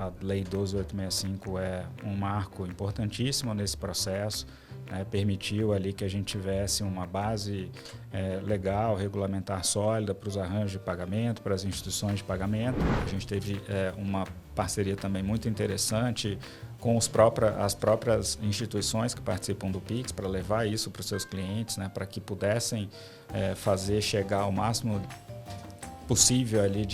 a Lei 12.865 é um marco importantíssimo nesse processo, né? Permitiu ali que a gente tivesse uma base legal, regulamentar sólida para os arranjos de pagamento, para as instituições de pagamento. A gente teve uma parceria também muito interessante com as próprias instituições que participam do Pix para levar isso para os seus clientes, né? Para que pudessem fazer chegar ao máximo possível ali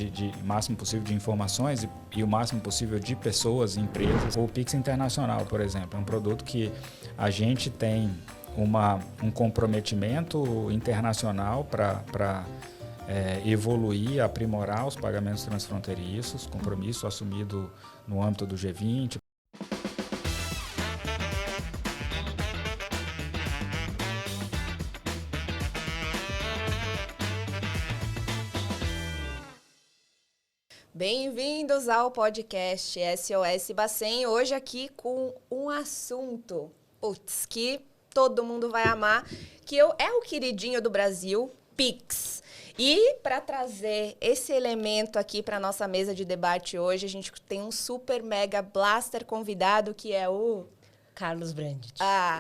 máximo possível de informações e o máximo possível de pessoas e empresas. O Pix Internacional, por exemplo, é um produto que a gente tem um comprometimento internacional para evoluir, aprimorar os pagamentos transfronteiriços, compromisso assumido no âmbito do G20. Bem-vindos ao podcast SOS Bacen, hoje aqui com um assunto, que todo mundo vai amar, que é o queridinho do Brasil, Pix. E para trazer esse elemento aqui para nossa mesa de debate hoje, a gente tem um super mega blaster convidado que é o Carlos Brandt.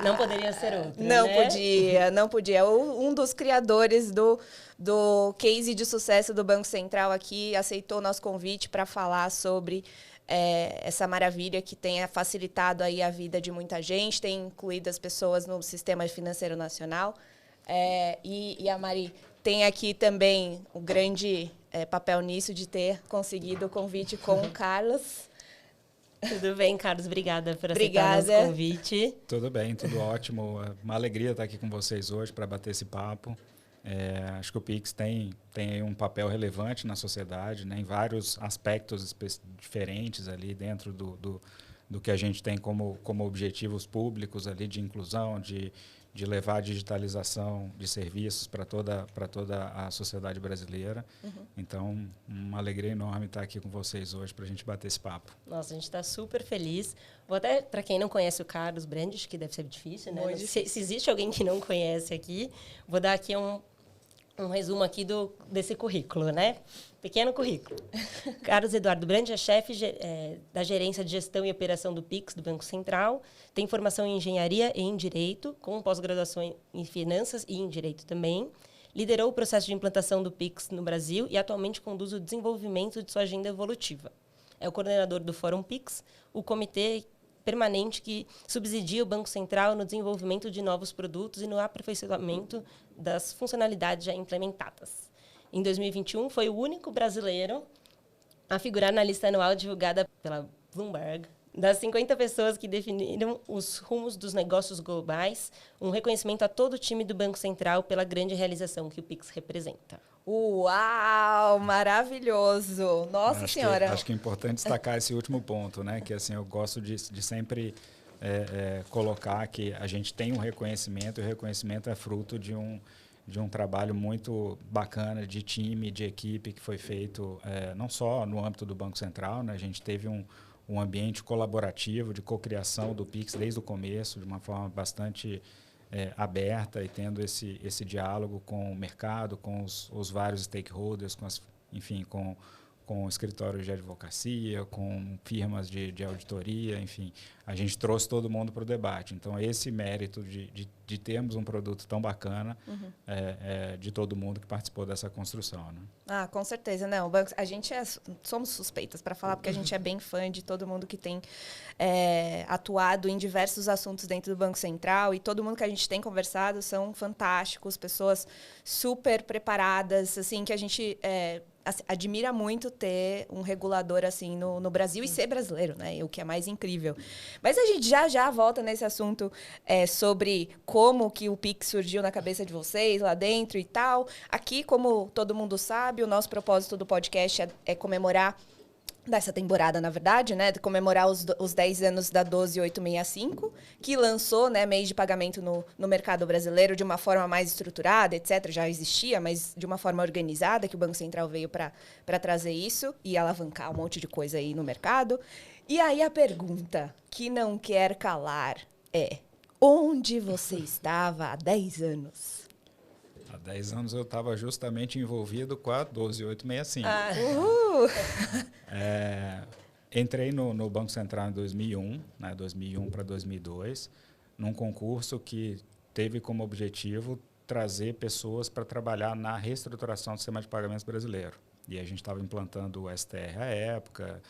Não poderia ser outro, Não podia. Um dos criadores do case de sucesso do Banco Central aqui aceitou o nosso convite para falar sobre essa maravilha que tem facilitado aí a vida de muita gente, tem incluído as pessoas no sistema financeiro nacional. E a Mari tem aqui também o grande papel nisso de ter conseguido o convite com o Carlos. Tudo bem, Carlos? Obrigada por aceitar o nosso convite. Tudo bem, tudo ótimo. Uma alegria estar aqui com vocês hoje para bater esse papo. Acho que o Pix tem um papel relevante na sociedade, né, em vários aspectos diferentes ali dentro do que a gente tem como objetivos públicos ali de inclusão, de levar a digitalização de serviços para toda a sociedade brasileira. Uhum. Então, uma alegria enorme estar aqui com vocês hoje para a gente bater esse papo. Nossa, a gente está super feliz. Vou até, para quem não conhece o Carlos Brandt, que deve ser difícil, né? Se existe alguém que não conhece aqui, vou dar aqui um resumo aqui desse currículo, né? Pequeno currículo. Carlos Eduardo Brandt é chefe da Gerência de Gestão e Operação do Pix, do Banco Central. Tem formação em Engenharia e em Direito, com pós-graduação em Finanças e em Direito também. Liderou o processo de implantação do Pix no Brasil e atualmente conduz o desenvolvimento de sua agenda evolutiva. É o coordenador do Fórum Pix, o comitê permanente que subsidia o Banco Central no desenvolvimento de novos produtos e no aperfeiçoamento das funcionalidades já implementadas. Em 2021, foi o único brasileiro a figurar na lista anual divulgada pela Bloomberg das 50 pessoas que definiram os rumos dos negócios globais, um reconhecimento a todo o time do Banco Central pela grande realização que o Pix representa. Uau, maravilhoso! Nossa Senhora! Acho que é importante destacar esse último ponto, né? Que assim, eu gosto de sempre colocar que a gente tem um reconhecimento, e o reconhecimento é fruto de um trabalho muito bacana de time, de equipe que foi feito não só no âmbito do Banco Central, né? A gente teve um ambiente colaborativo de cocriação do Pix desde o começo, de uma forma bastante aberta e tendo esse diálogo com o mercado, com os vários stakeholders, com escritórios de advocacia, com firmas de auditoria, enfim, a gente trouxe todo mundo para o debate. Então, esse mérito de termos um produto tão bacana de todo mundo que participou dessa construção, né? Com certeza. Não, a gente somos suspeitas para falar, porque a gente é bem fã de todo mundo que tem atuado em diversos assuntos dentro do Banco Central, e todo mundo que a gente tem conversado são fantásticos, pessoas super preparadas, assim, que a gente admira muito ter um regulador assim no Brasil e ser brasileiro, né? O que é mais incrível. Mas a gente já volta nesse assunto sobre como que o Pix surgiu na cabeça de vocês lá dentro e tal. Aqui, como todo mundo sabe, o nosso propósito do podcast é comemorar dessa temporada, na verdade, né, de comemorar os 10 anos da 12.865, que lançou, né, meios de pagamento no mercado brasileiro de uma forma mais estruturada, etc. Já existia, mas de uma forma organizada, que o Banco Central veio para trazer isso e alavancar um monte de coisa aí no mercado. E aí a pergunta que não quer calar é: onde você estava há 10 anos? Há 10 anos eu estava justamente envolvido com a 12.865. Entrei no Banco Central em 2001, né, 2001 para 2002, num concurso que teve como objetivo trazer pessoas para trabalhar na reestruturação do sistema de pagamentos brasileiro. E a gente estava implantando o STR à época,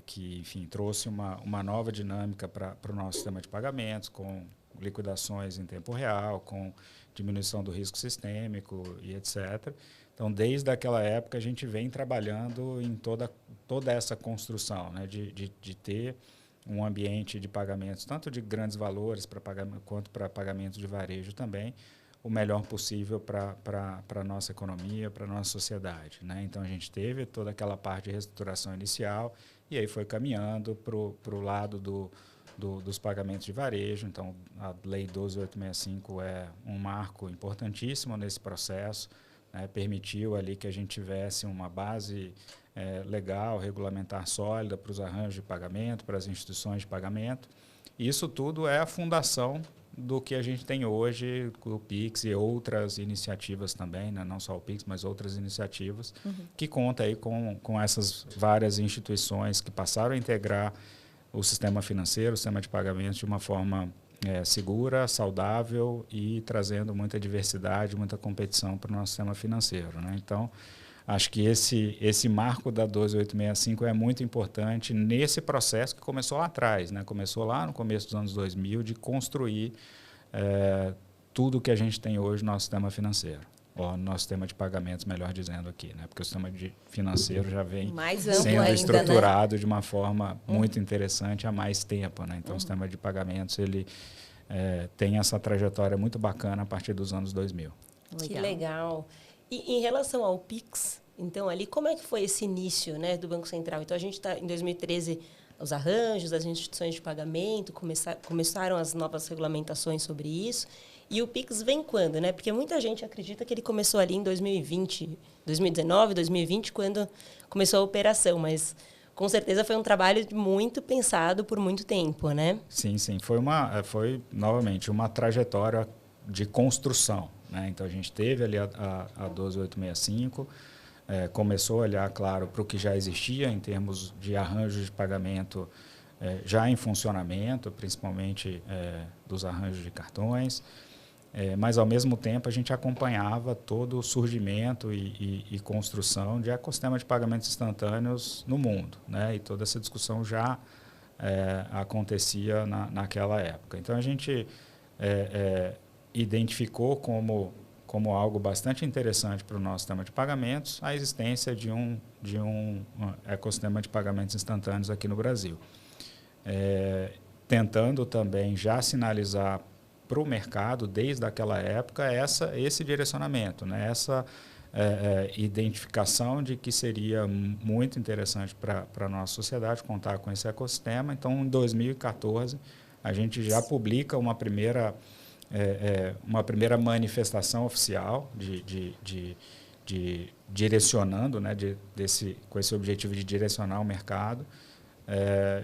que, enfim, trouxe uma nova dinâmica para o nosso sistema de pagamentos, com liquidações em tempo real, com diminuição do risco sistêmico e etc. Então, desde aquela época, a gente vem trabalhando em toda essa construção, né, de ter um ambiente de pagamentos, tanto de grandes valores quanto para pagamentos de varejo também, o melhor possível para a nossa economia, para a nossa sociedade, né? Então, a gente teve toda aquela parte de reestruturação inicial e aí foi caminhando para o lado dos pagamentos de varejo. Então, a Lei 12.865 é um marco importantíssimo nesse processo, né? Permitiu ali que a gente tivesse uma base legal, regulamentar sólida para os arranjos de pagamento, para as instituições de pagamento. E isso tudo é a fundação do que a gente tem hoje, o Pix e outras iniciativas também, né? Não só o Pix, mas outras iniciativas, que conta aí com essas várias instituições que passaram a integrar o sistema financeiro, o sistema de pagamentos de uma forma segura, saudável e trazendo muita diversidade, muita competição para o nosso sistema financeiro, né? Então, acho que esse marco da 12.865 é muito importante nesse processo que começou lá atrás, né? Começou lá no começo dos anos 2000 de construir tudo que a gente tem hoje no nosso sistema financeiro, ou no nosso sistema de pagamentos, melhor dizendo aqui, né? Porque o sistema financeiro já vem sendo ainda, estruturado, né, de uma forma muito interessante há mais tempo, né? Então, o sistema de pagamentos ele tem essa trajetória muito bacana a partir dos anos 2000. Que legal. E em relação ao Pix, então, ali, como é que foi esse início, né, do Banco Central? Então, a gente está em 2013, os arranjos, as instituições de pagamento, começaram as novas regulamentações sobre isso. E o Pix vem quando, né? Porque muita gente acredita que ele começou ali em 2020, 2019, 2020, quando começou a operação, mas com certeza foi um trabalho muito pensado por muito tempo, né? Sim, sim. Foi novamente, uma trajetória de construção, né? Então, a gente teve ali a 12.865, começou a olhar, claro, para o que já existia em termos de arranjos de pagamento já em funcionamento, principalmente dos arranjos de cartões, mas, ao mesmo tempo, a gente acompanhava todo o surgimento e construção de ecossistema de pagamentos instantâneos no mundo, né? E toda essa discussão já acontecia naquela época. Então, a gente identificou como algo bastante interessante para o nosso sistema de pagamentos a existência de um ecossistema de pagamentos instantâneos aqui no Brasil. Tentando também já sinalizar para o mercado, desde aquela época, esse direcionamento, né? Essa identificação de que seria muito interessante para a nossa sociedade contar com esse ecossistema. Então, em 2014, a gente já publica uma primeira manifestação oficial de direcionando, né, com esse objetivo de direcionar o mercado,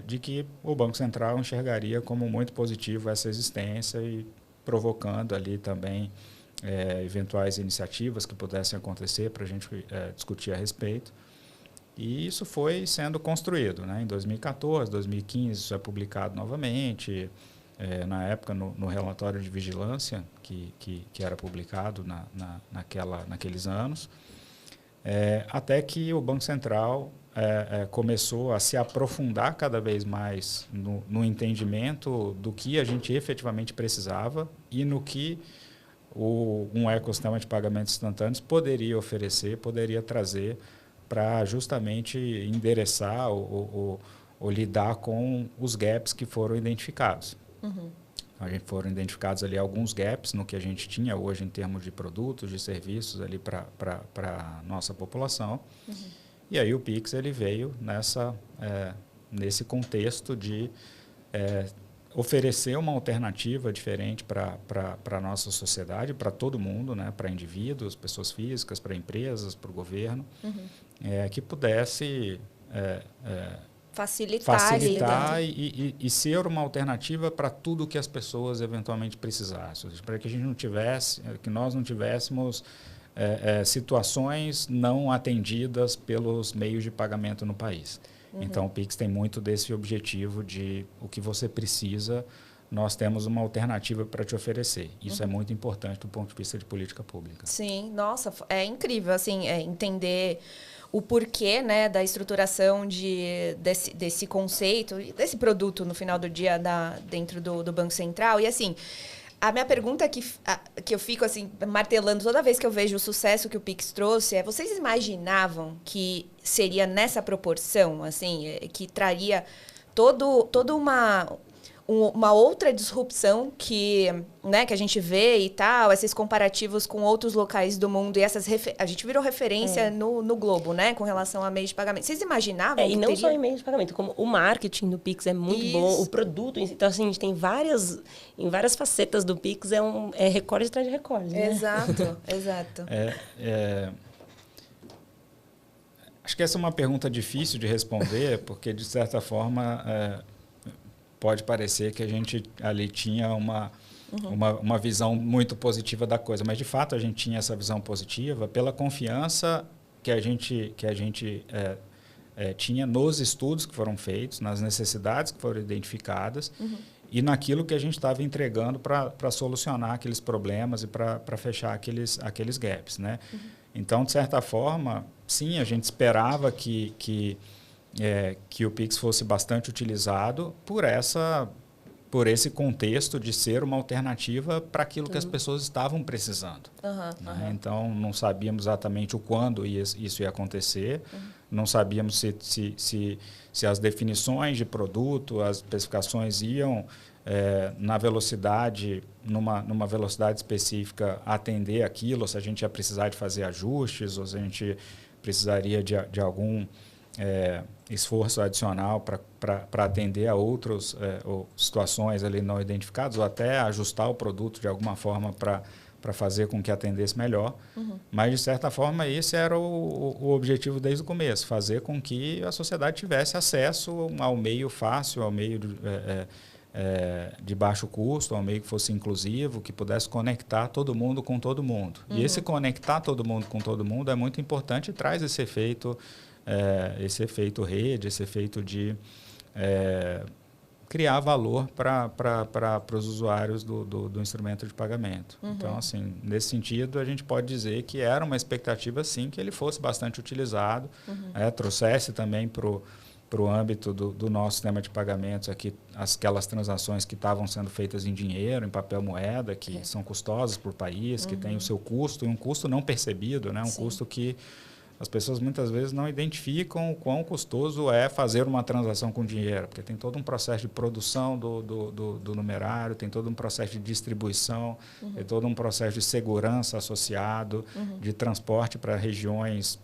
de que o Banco Central enxergaria como muito positivo essa existência e provocando ali também eventuais iniciativas que pudessem acontecer para a gente discutir a respeito. E isso foi sendo construído, né? Em 2014, 2015, isso é publicado novamente. Na época, no relatório de vigilância que era publicado naqueles anos, até que o Banco Central começou a se aprofundar cada vez mais no entendimento do que a gente efetivamente precisava e no que um ecossistema de pagamentos instantâneos poderia oferecer, poderia trazer para justamente endereçar ou lidar com os gaps que foram identificados. A gente foram identificados ali alguns gaps no que a gente tinha hoje em termos de produtos, de serviços ali para a nossa população. E aí o Pix ele veio nesse contexto de oferecer uma alternativa diferente para a nossa sociedade, para todo mundo, né? Para indivíduos, pessoas físicas, para empresas, para o governo, que pudesse facilitar e ser uma alternativa para tudo que as pessoas eventualmente precisassem, para que nós não tivéssemos situações não atendidas pelos meios de pagamento no país. Então, o Pix tem muito desse objetivo de o que você precisa, nós temos uma alternativa para te oferecer. Isso é muito importante do ponto de vista de política pública. Sim, nossa, é incrível, assim, entender o porquê, né, da estruturação desse conceito, desse produto, no final do dia, dentro do Banco Central. E, assim, a minha pergunta que eu fico, assim, martelando toda vez que eu vejo o sucesso que o Pix trouxe é: vocês imaginavam que seria nessa proporção, assim, que traria toda uma outra disrupção né, que a gente vê e tal, esses comparativos com outros locais do mundo e a gente virou referência no globo, né, com relação a meios de pagamento. Vocês imaginavam que e não teria... só em meios de pagamento, como o marketing do Pix é muito bom, o produto, então assim, a gente tem em várias facetas do Pix, é recorde atrás de recorde, né? Exato, exato. Acho que essa é uma pergunta difícil de responder, porque, de certa forma, pode parecer que a gente ali tinha uma visão muito positiva da coisa, mas de fato a gente tinha essa visão positiva pela confiança que a gente tinha nos estudos que foram feitos, nas necessidades que foram identificadas e naquilo que a gente estava entregando para solucionar aqueles problemas e para fechar aqueles gaps, né? Então, de certa forma, sim, a gente esperava que o Pix fosse bastante utilizado por esse contexto de ser uma alternativa para aquilo que as pessoas estavam precisando. Né? Então, não sabíamos exatamente o quando isso ia acontecer, não sabíamos se as definições de produto, as especificações iam, na velocidade, numa velocidade específica, atender aquilo, ou se a gente ia precisar de fazer ajustes, ou se a gente precisaria de algum esforço adicional para atender a outras situações ali não identificadas, ou até ajustar o produto de alguma forma para fazer com que atendesse melhor. Mas, de certa forma, esse era o objetivo desde o começo, fazer com que a sociedade tivesse acesso ao meio fácil, ao meio de baixo custo, ao meio que fosse inclusivo, que pudesse conectar todo mundo com todo mundo. E esse conectar todo mundo com todo mundo é muito importante e traz esse efeito rede, esse efeito de criar valor para os usuários do instrumento de pagamento. Então, assim, nesse sentido, a gente pode dizer que era uma expectativa, sim, que ele fosse bastante utilizado, trouxesse também para o âmbito do nosso sistema de pagamentos aqui aquelas transações que estavam sendo feitas em dinheiro, em papel moeda, que são custosas por país, que tem o seu custo, e um custo não percebido, né? Um custo que as pessoas muitas vezes não identificam o quão custoso é fazer uma transação com dinheiro, porque tem todo um processo de produção do numerário, tem todo um processo de distribuição, tem todo um processo de segurança associado, de transporte para regiões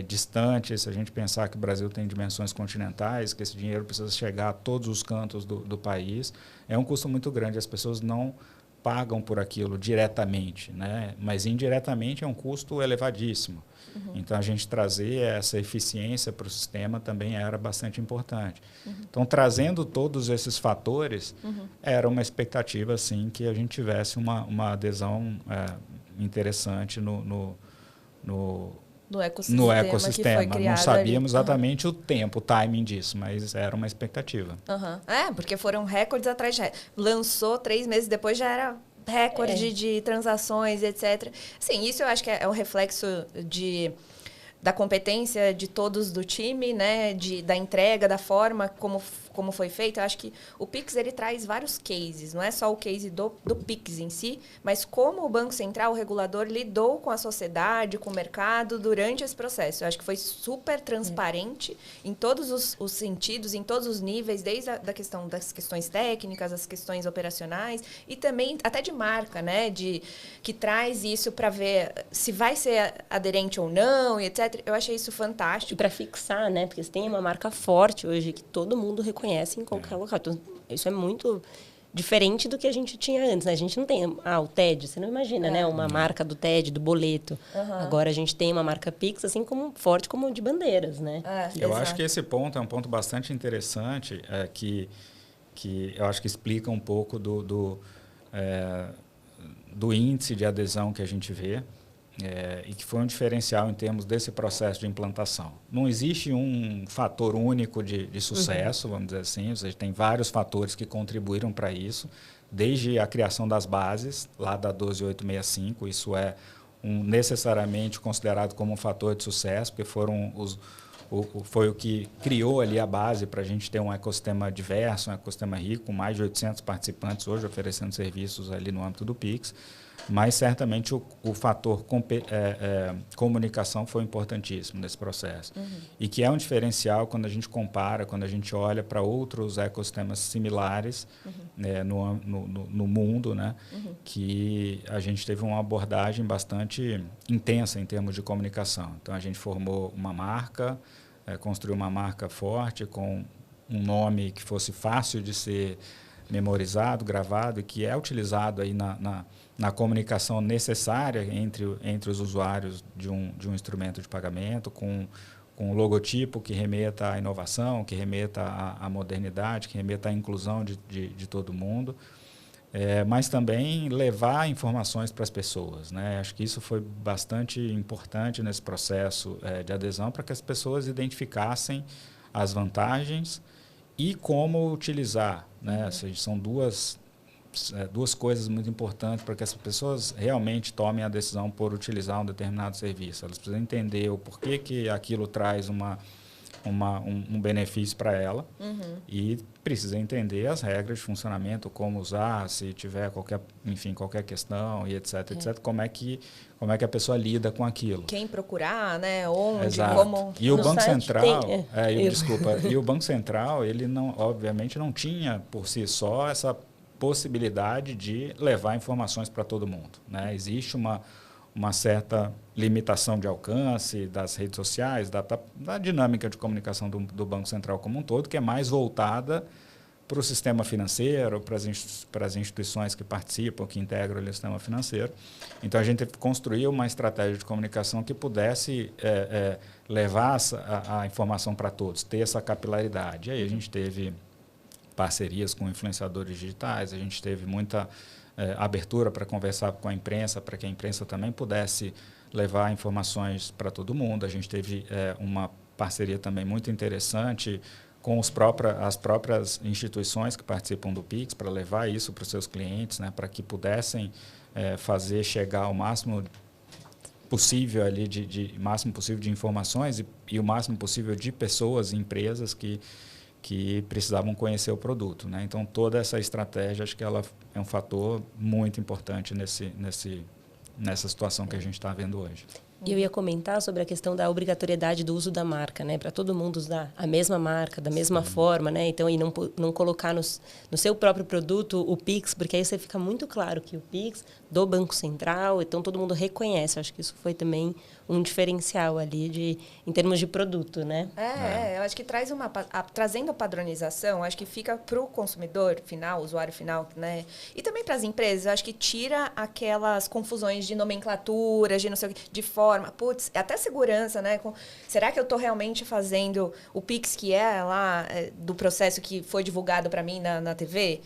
distantes. Se a gente pensar que o Brasil tem dimensões continentais, que esse dinheiro precisa chegar a todos os cantos do país, é um custo muito grande. As pessoas não pagam por aquilo diretamente, né? Mas indiretamente é um custo elevadíssimo. Então, a gente trazer essa eficiência para o sistema também era bastante importante. Então, trazendo todos esses fatores, era uma expectativa, sim, que a gente tivesse uma adesão interessante no ecossistema. Que foi criado. Não sabíamos exatamente o tempo, o timing disso, mas era uma expectativa. Porque foram recordes atrás de recordes. Lançou 3 meses depois, já era recorde de transações, etc. Sim, isso eu acho que é um reflexo da competência de todos do time, né? Da entrega, da forma como foi feito. Eu acho que o Pix ele traz vários cases, não é só o case do Pix em si, mas como o Banco Central, o regulador, lidou com a sociedade, com o mercado durante esse processo. Eu acho que foi super transparente em todos os sentidos, em todos os níveis, desde das questões técnicas, as questões operacionais e também até de marca, né? Que traz isso para ver se vai ser aderente ou não, e etc. Eu achei isso fantástico. E para fixar, né? Porque você tem uma marca forte hoje que todo mundo reconhece em qualquer local. Então, isso é muito diferente do que a gente tinha antes, né? A gente não tem o TED, você não imagina, né? Uma marca do TED, do boleto. Agora a gente tem uma marca Pix, assim, forte como de bandeiras, né? Eu acho que esse ponto é um ponto bastante interessante, que eu acho que explica um pouco do índice de adesão que a gente vê, e que foi um diferencial em termos desse processo de implantação. Não existe um fator único de sucesso, vamos dizer assim, ou seja, tem vários fatores que contribuíram para isso, desde a criação das bases, lá da 12865, isso é necessariamente considerado como um fator de sucesso, porque foi o que criou ali a base para a gente ter um ecossistema diverso, um ecossistema rico, com mais de 800 participantes hoje oferecendo serviços ali no âmbito do Pix. Mas, certamente, o fator comunicação foi importantíssimo nesse processo. E que é um diferencial quando a gente compara, quando a gente olha para outros ecossistemas similares no mundo, né? Que a gente teve uma abordagem bastante intensa em termos de comunicação. Então, a gente formou uma marca, construiu uma marca forte, com um nome que fosse fácil de ser memorizado, gravado, e que é utilizado aí na comunicação necessária entre os usuários de um instrumento de pagamento, com um logotipo que remeta à inovação, que remeta à modernidade, que remeta à inclusão de todo mundo, mas também levar informações para as pessoas, né? Acho que isso foi bastante importante nesse processo de adesão, para que as pessoas identificassem as vantagens e como utilizar, né? Ou seja, são duas coisas muito importantes para que as pessoas realmente tomem a decisão por utilizar um determinado serviço. Elas precisam entender o porquê que aquilo traz um benefício para ela e precisa entender as regras de funcionamento, como usar, se tiver qualquer questão e etc, como é que a pessoa lida com aquilo. Quem procurar, né? Onde, Exato. como... E o Banco Central, e o Banco Central, ele obviamente não tinha por si só essa possibilidade de levar informações para todo mundo, né? Existe uma certa limitação de alcance das redes sociais, da dinâmica de comunicação do Banco Central como um todo, que é mais voltada para o sistema financeiro, para as instituições que participam, que integram ali o sistema financeiro. Então, a gente construiu uma estratégia de comunicação que pudesse levar a informação para todos, ter essa capilaridade. E aí a gente teve parcerias com influenciadores digitais, a gente teve muita abertura para conversar com a imprensa, para que a imprensa também pudesse levar informações para todo mundo. A gente teve uma parceria também muito interessante com as próprias instituições que participam do Pix, para levar isso para os seus clientes, né, para que pudessem fazer chegar o máximo possível ali máximo possível de informações e o máximo possível de pessoas e empresas que precisavam conhecer o produto, né? Então, toda essa estratégia, acho que ela é um fator muito importante nessa situação que a gente está vendo hoje. E eu ia comentar sobre a questão da obrigatoriedade do uso da marca, né? Para todo mundo usar a mesma marca, da mesma forma, né? Então, e não colocar no seu próprio produto o Pix, porque aí você fica muito claro que o Pix do Banco Central, então todo mundo reconhece. Eu acho que isso foi também um diferencial ali em termos de produto, né? Eu acho que trazendo a padronização, acho que fica para o consumidor final, usuário final, né? E também para as empresas, acho que tira aquelas confusões de nomenclaturas, de não sei o que, de forma, até segurança, né? Será que eu estou realmente fazendo o Pix que é lá do processo que foi divulgado para mim na TV?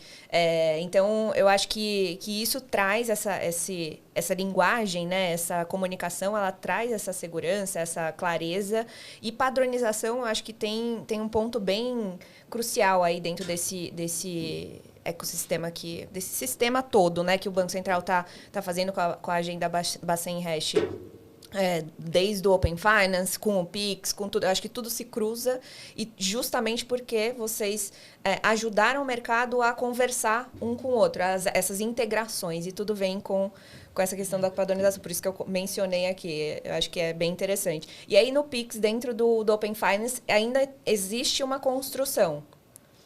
Então, eu acho que isso traz essa linguagem, né? Essa comunicação, ela traz essa segurança, essa clareza, e padronização, eu acho que tem um ponto bem crucial aí dentro desse ecossistema aqui, desse sistema todo, né, que o Banco Central tá fazendo com a agenda Bacen Hash. Desde o Open Finance, com o Pix, com tudo. Eu acho que tudo se cruza, e justamente porque vocês ajudaram o mercado a conversar um com o outro, essas integrações, e tudo vem com essa questão da padronização. Por isso que eu mencionei aqui, eu acho que é bem interessante. E aí no Pix, dentro do Open Finance, ainda existe uma construção.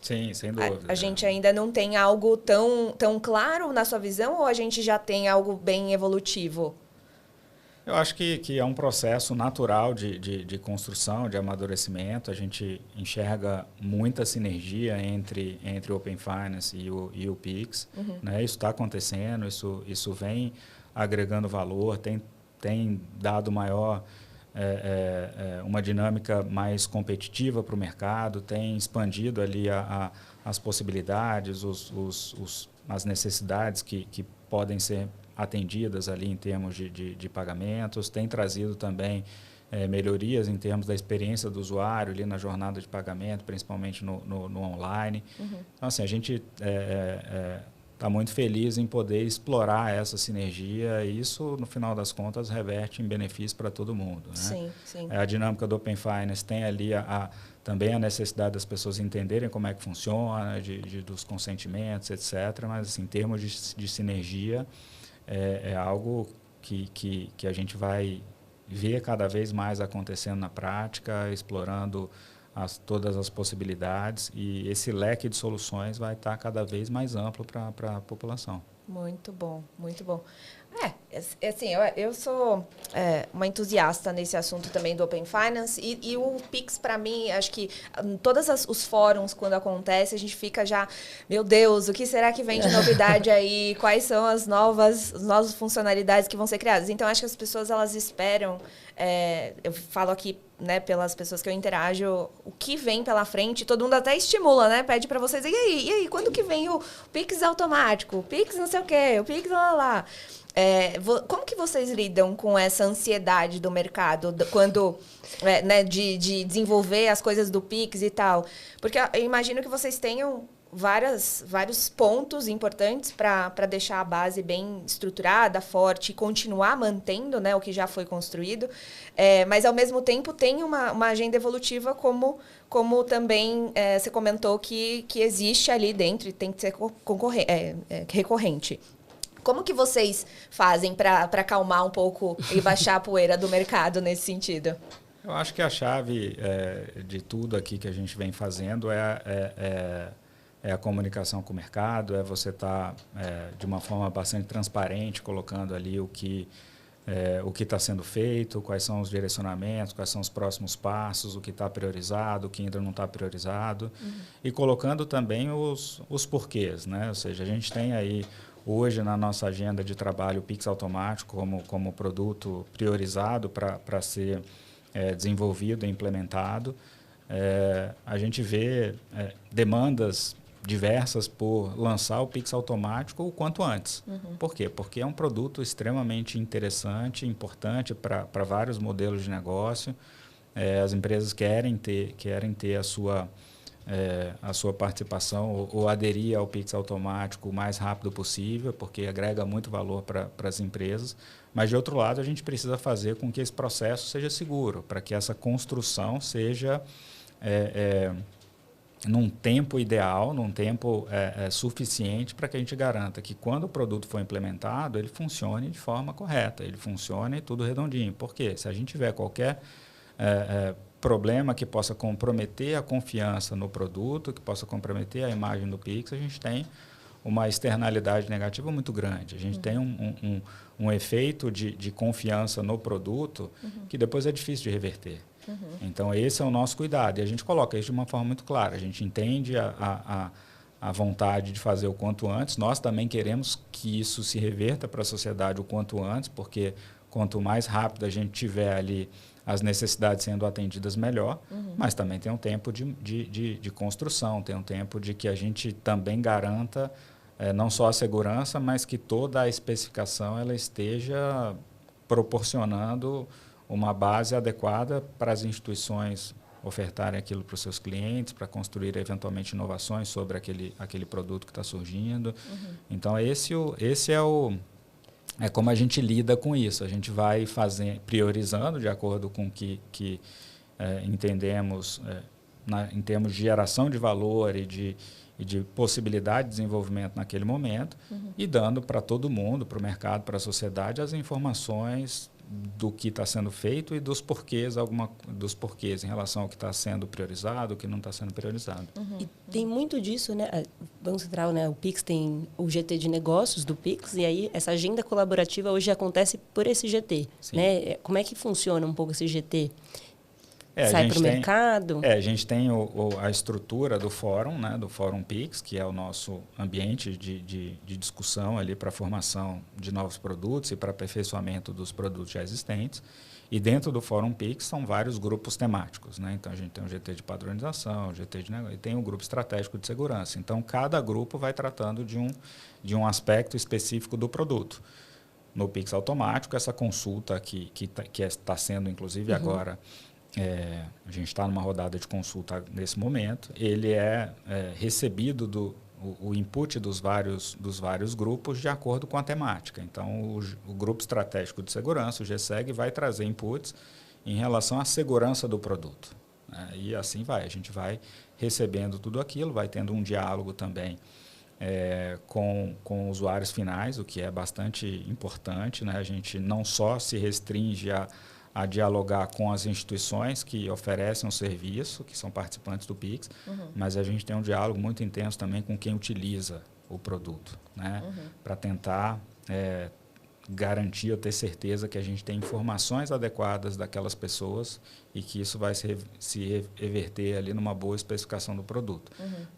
Sim, sem dúvida. A gente ainda não tem algo tão claro na sua visão, ou a gente já tem algo bem evolutivo? Eu acho que é um processo natural de construção, de amadurecimento. A gente enxerga muita sinergia entre o Open Finance e o Pix. Né? Isso está acontecendo, isso vem agregando valor, tem dado maior uma dinâmica mais competitiva para o mercado, tem expandido ali as possibilidades, as necessidades que podem ser atendidas ali em termos de pagamentos, tem trazido também melhorias em termos da experiência do usuário ali na jornada de pagamento, principalmente no online. Então, assim, a gente está muito feliz em poder explorar essa sinergia e isso, no final das contas, reverte em benefício para todo mundo, né? Sim, sim. A dinâmica do Open Finance tem ali também a necessidade das pessoas entenderem como é que funciona, dos consentimentos, etc. Mas, assim, em termos de sinergia, é algo que a gente vai ver cada vez mais acontecendo na prática, explorando todas as possibilidades, e esse leque de soluções vai estar cada vez mais amplo para a população. Muito bom, muito bom. Assim, eu sou uma entusiasta nesse assunto também do Open Finance e o Pix, para mim, acho que todos os fóruns, quando acontece, a gente fica já, meu Deus, o que será que vem de novidade aí? Quais são as novas funcionalidades que vão ser criadas? Então, acho que as pessoas, elas esperam, eu falo aqui, né, pelas pessoas que eu interajo, o que vem pela frente, todo mundo até estimula, né? Pede para vocês, e aí, quando que vem o Pix automático? O Pix não sei o quê, o Pix lá. Como que vocês lidam com essa ansiedade do mercado quando, né, de desenvolver as coisas do Pix e tal? Porque eu imagino que vocês tenham vários pontos importantes para deixar a base bem estruturada, forte e continuar mantendo, né, o que já foi construído. Mas, ao mesmo tempo, tem uma agenda evolutiva como também você comentou que existe ali dentro e tem que ser recorrente. Como que vocês fazem para acalmar um pouco e baixar a poeira do mercado nesse sentido? Eu acho que a chave de tudo aqui que a gente vem fazendo é a comunicação com o mercado, é você estar de uma forma bastante transparente, colocando ali o que está sendo feito, quais são os direcionamentos, quais são os próximos passos, o que está priorizado, o que ainda não está priorizado, e colocando também os porquês, né? Ou seja, a gente tem aí hoje na nossa agenda de trabalho o Pix automático como produto priorizado para ser desenvolvido e implementado. A gente vê demandas diversas por lançar o Pix automático o quanto antes. Por quê? Porque é um produto extremamente interessante, importante para vários modelos de negócio. As empresas querem ter a sua participação ou aderir ao Pix automático o mais rápido possível, porque agrega muito valor para as empresas. Mas, de outro lado, a gente precisa fazer com que esse processo seja seguro, para que essa construção seja num tempo ideal, num tempo suficiente para que a gente garanta que quando o produto for implementado, ele funcione de forma correta, ele funcione tudo redondinho. Por quê? Se a gente tiver qualquer problema que possa comprometer a confiança no produto, que possa comprometer a imagem do Pix, a gente tem uma externalidade negativa muito grande. A gente tem um efeito de confiança no produto que depois é difícil de reverter. Então, esse é o nosso cuidado. E a gente coloca isso de uma forma muito clara. A gente entende a vontade de fazer o quanto antes. Nós também queremos que isso se reverta para a sociedade o quanto antes, porque quanto mais rápido a gente tiver ali as necessidades sendo atendidas, melhor. Mas também tem um tempo de construção, tem um tempo de que a gente também garanta não só a segurança, mas que toda a especificação ela esteja proporcionando uma base adequada para as instituições ofertarem aquilo para os seus clientes, para construir eventualmente inovações sobre aquele produto que está surgindo. Então, esse é como a gente lida com isso. A gente vai priorizando de acordo com o que entendemos em termos de geração de valor e de possibilidade de desenvolvimento naquele momento, e dando para todo mundo, para o mercado, para a sociedade, as informações do que está sendo feito e dos porquês em relação ao que está sendo priorizado, o que não está sendo priorizado. E tem muito disso, né? O Banco Central, né? O Pix tem o GT de negócios do Pix, e aí essa agenda colaborativa hoje acontece por esse GT. Né? Como é que funciona um pouco esse GT? Sai para o mercado? A gente tem a estrutura do fórum, né, do Fórum Pix, que é o nosso ambiente de discussão ali para a formação de novos produtos e para aperfeiçoamento dos produtos já existentes. E dentro do Fórum Pix são vários grupos temáticos, né? Então, a gente tem o GT de padronização, o GT de negócio, e tem o grupo estratégico de segurança. Então, cada grupo vai tratando de um aspecto específico do produto. no Pix automático, essa consulta que está sendo, inclusive, agora, a gente está numa rodada de consulta nesse momento, ele é recebido o input dos vários grupos de acordo com a temática. Então, o Grupo Estratégico de Segurança, o GSEG, vai trazer inputs em relação à segurança do produto. Né? E assim vai, a gente vai recebendo tudo aquilo, vai tendo um diálogo também com usuários finais, o que é bastante importante. Né? A gente não só se restringe a dialogar com as instituições que oferecem o serviço, que são participantes do Pix, mas a gente tem um diálogo muito intenso também com quem utiliza o produto, né? Para tentar garantir ou ter certeza que a gente tem informações adequadas daquelas pessoas e que isso vai se reverter ali numa boa especificação do produto.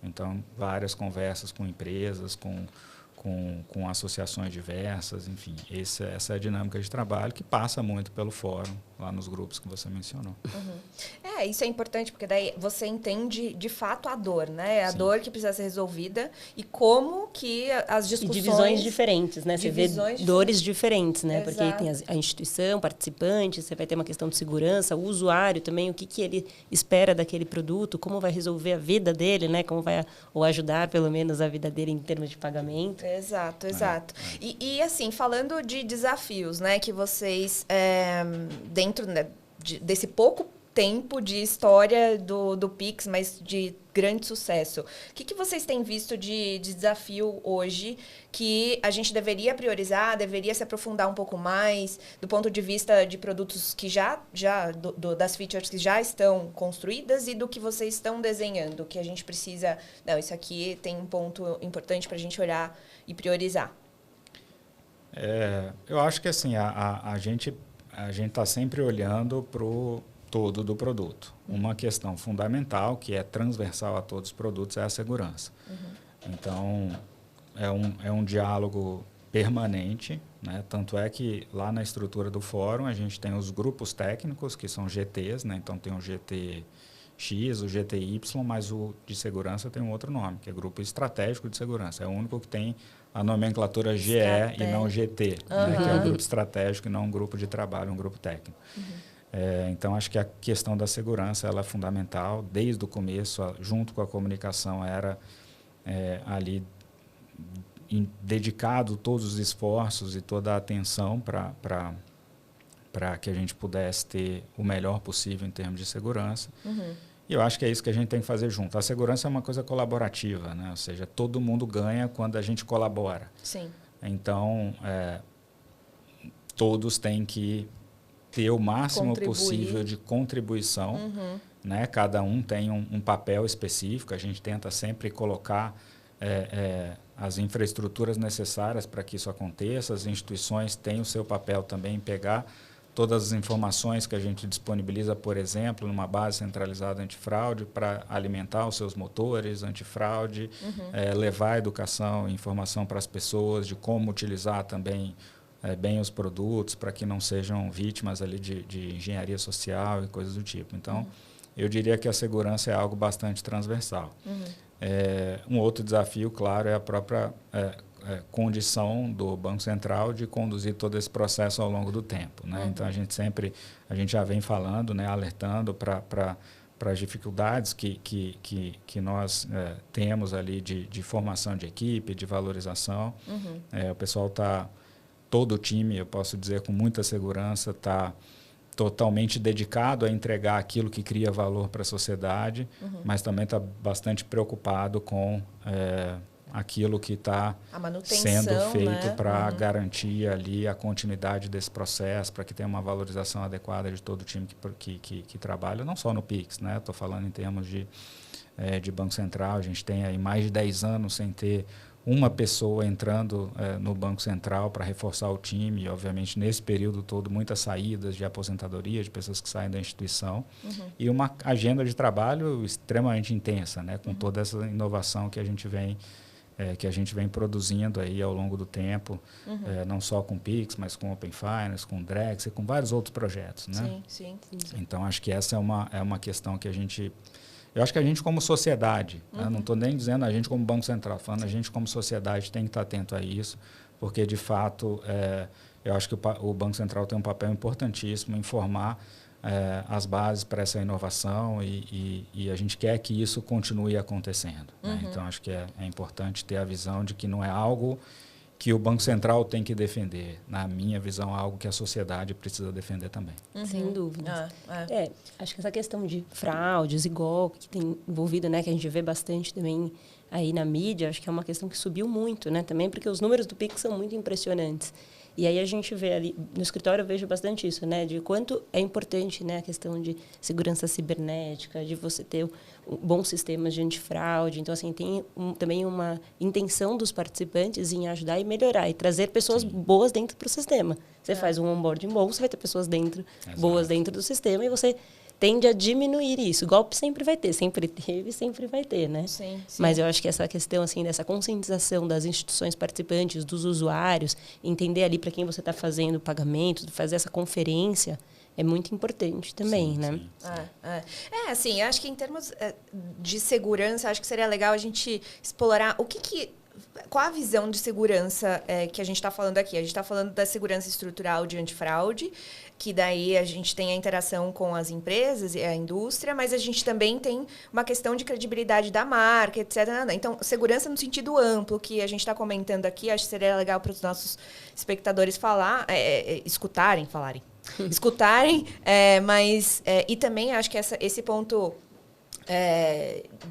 Então, várias conversas com empresas, com associações diversas, enfim, essa é a dinâmica de trabalho que passa muito pelo fórum, lá nos grupos que você mencionou. Isso é importante, porque daí você entende de fato a dor, né? A dor que precisa ser resolvida e como que as discussões... E divisões diferentes, né? Você vê dores diferentes, né? Exato. Porque tem a instituição, participante, você vai ter uma questão de segurança, o usuário também, o que ele espera daquele produto, como vai resolver a vida dele, né? Como vai ou ajudar, pelo menos, a vida dele em termos de pagamento. Exato. E assim, falando de desafios, né? Que vocês, dentro desse pouco tempo de história do Pix, mas de grande sucesso. O que vocês têm visto de desafio hoje que a gente deveria priorizar, deveria se aprofundar um pouco mais, do ponto de vista de produtos que das features que já estão construídas e do que vocês estão desenhando, que a gente precisa... Não, isso aqui tem um ponto importante para a gente olhar e priorizar. Eu acho que assim, a gente está sempre olhando para o todo do produto. Uma questão fundamental, que é transversal a todos os produtos, é a segurança. Então, é um diálogo permanente, né? Tanto é que lá na estrutura do fórum a gente tem os grupos técnicos, que são GTs, né? Então tem o GTX, o GTY, mas o de segurança tem um outro nome, que é Grupo Estratégico de Segurança. É o único que tem a nomenclatura GE e não GT, né? Que é um grupo estratégico e não um grupo de trabalho, um grupo técnico. Então, acho que a questão da segurança ela é fundamental. Desde o começo, junto com a comunicação, era ali dedicado todos os esforços e toda a atenção para que a gente pudesse ter o melhor possível em termos de segurança. E eu acho que é isso que a gente tem que fazer junto. A segurança é uma coisa colaborativa, né? Ou seja, todo mundo ganha quando a gente colabora. Sim. Então, todos têm que ter o máximo possível de contribuição, né? Cada um tem um papel específico, a gente tenta sempre colocar as infraestruturas necessárias para que isso aconteça, as instituições têm o seu papel também em pegar todas as informações que a gente disponibiliza, por exemplo, numa base centralizada antifraude para alimentar os seus motores antifraude, levar educação e informação para as pessoas de como utilizar também bem os produtos para que não sejam vítimas ali de engenharia social e coisas do tipo. Então, eu diria que a segurança é algo bastante transversal. Um outro desafio, claro, é a própria condição do Banco Central de conduzir todo esse processo ao longo do tempo, né? Então, a gente já vem falando, né, alertando para as dificuldades que nós temos ali de formação de equipe, de valorização. O pessoal está... Todo o time, eu posso dizer com muita segurança, está totalmente dedicado a entregar aquilo que cria valor para a sociedade, mas também está bastante preocupado com aquilo que está sendo feito, né? Para garantir ali a continuidade desse processo, para que tenha uma valorização adequada de todo o time que trabalha, não só no Pix, né? Estou falando em termos de Banco Central, a gente tem aí mais de 10 anos sem ter uma pessoa entrando no Banco Central para reforçar o time, e obviamente nesse período todo muitas saídas de aposentadoria, de pessoas que saem da instituição, e uma agenda de trabalho extremamente intensa, né, com toda essa inovação que a gente vem produzindo aí ao longo do tempo, não só com Pix, mas com Open Finance, com Drex e com vários outros projetos, né? Sim. Então, acho que essa é uma questão que a gente... Eu acho que a gente como sociedade, né, não estou nem dizendo a gente como Banco Central, falando a gente como sociedade tem que estar atento a isso, porque de fato eu acho que o Banco Central tem um papel importantíssimo em formar as bases para essa inovação e a gente quer que isso continue acontecendo. Né? Então, acho que é importante ter a visão de que não é algo que o Banco Central tem que defender. Na minha visão, é algo que a sociedade precisa defender também. Sem dúvida. Acho que essa questão de fraudes e golpe que tem envolvido, né, que a gente vê bastante também aí na mídia, acho que é uma questão que subiu muito, né, também porque os números do Pix são muito impressionantes. E aí a gente vê ali, no escritório eu vejo bastante isso, né, de quanto é importante, né, a questão de segurança cibernética, de você ter bons sistemas de antifraude. Então, assim, tem também uma intenção dos participantes em ajudar e melhorar e trazer pessoas boas dentro do sistema. Você faz um onboarding bom, você vai ter pessoas boas dentro do sistema e você tende a diminuir isso. Golpe sempre vai ter, sempre teve, sempre vai ter, né? Sim. Mas eu acho que essa questão, assim, dessa conscientização das instituições participantes, dos usuários, entender ali para quem você está fazendo o pagamento, fazer essa conferência, é muito importante também, né? Assim, acho que em termos de segurança, acho que seria legal a gente explorar qual a visão de segurança que a gente está falando aqui. A gente está falando da segurança estrutural de antifraude, que daí a gente tem a interação com as empresas e a indústria, mas a gente também tem uma questão de credibilidade da marca, etc. Então, segurança no sentido amplo, que a gente está comentando aqui, acho que seria legal para os nossos espectadores escutarem, mas e também acho que esse ponto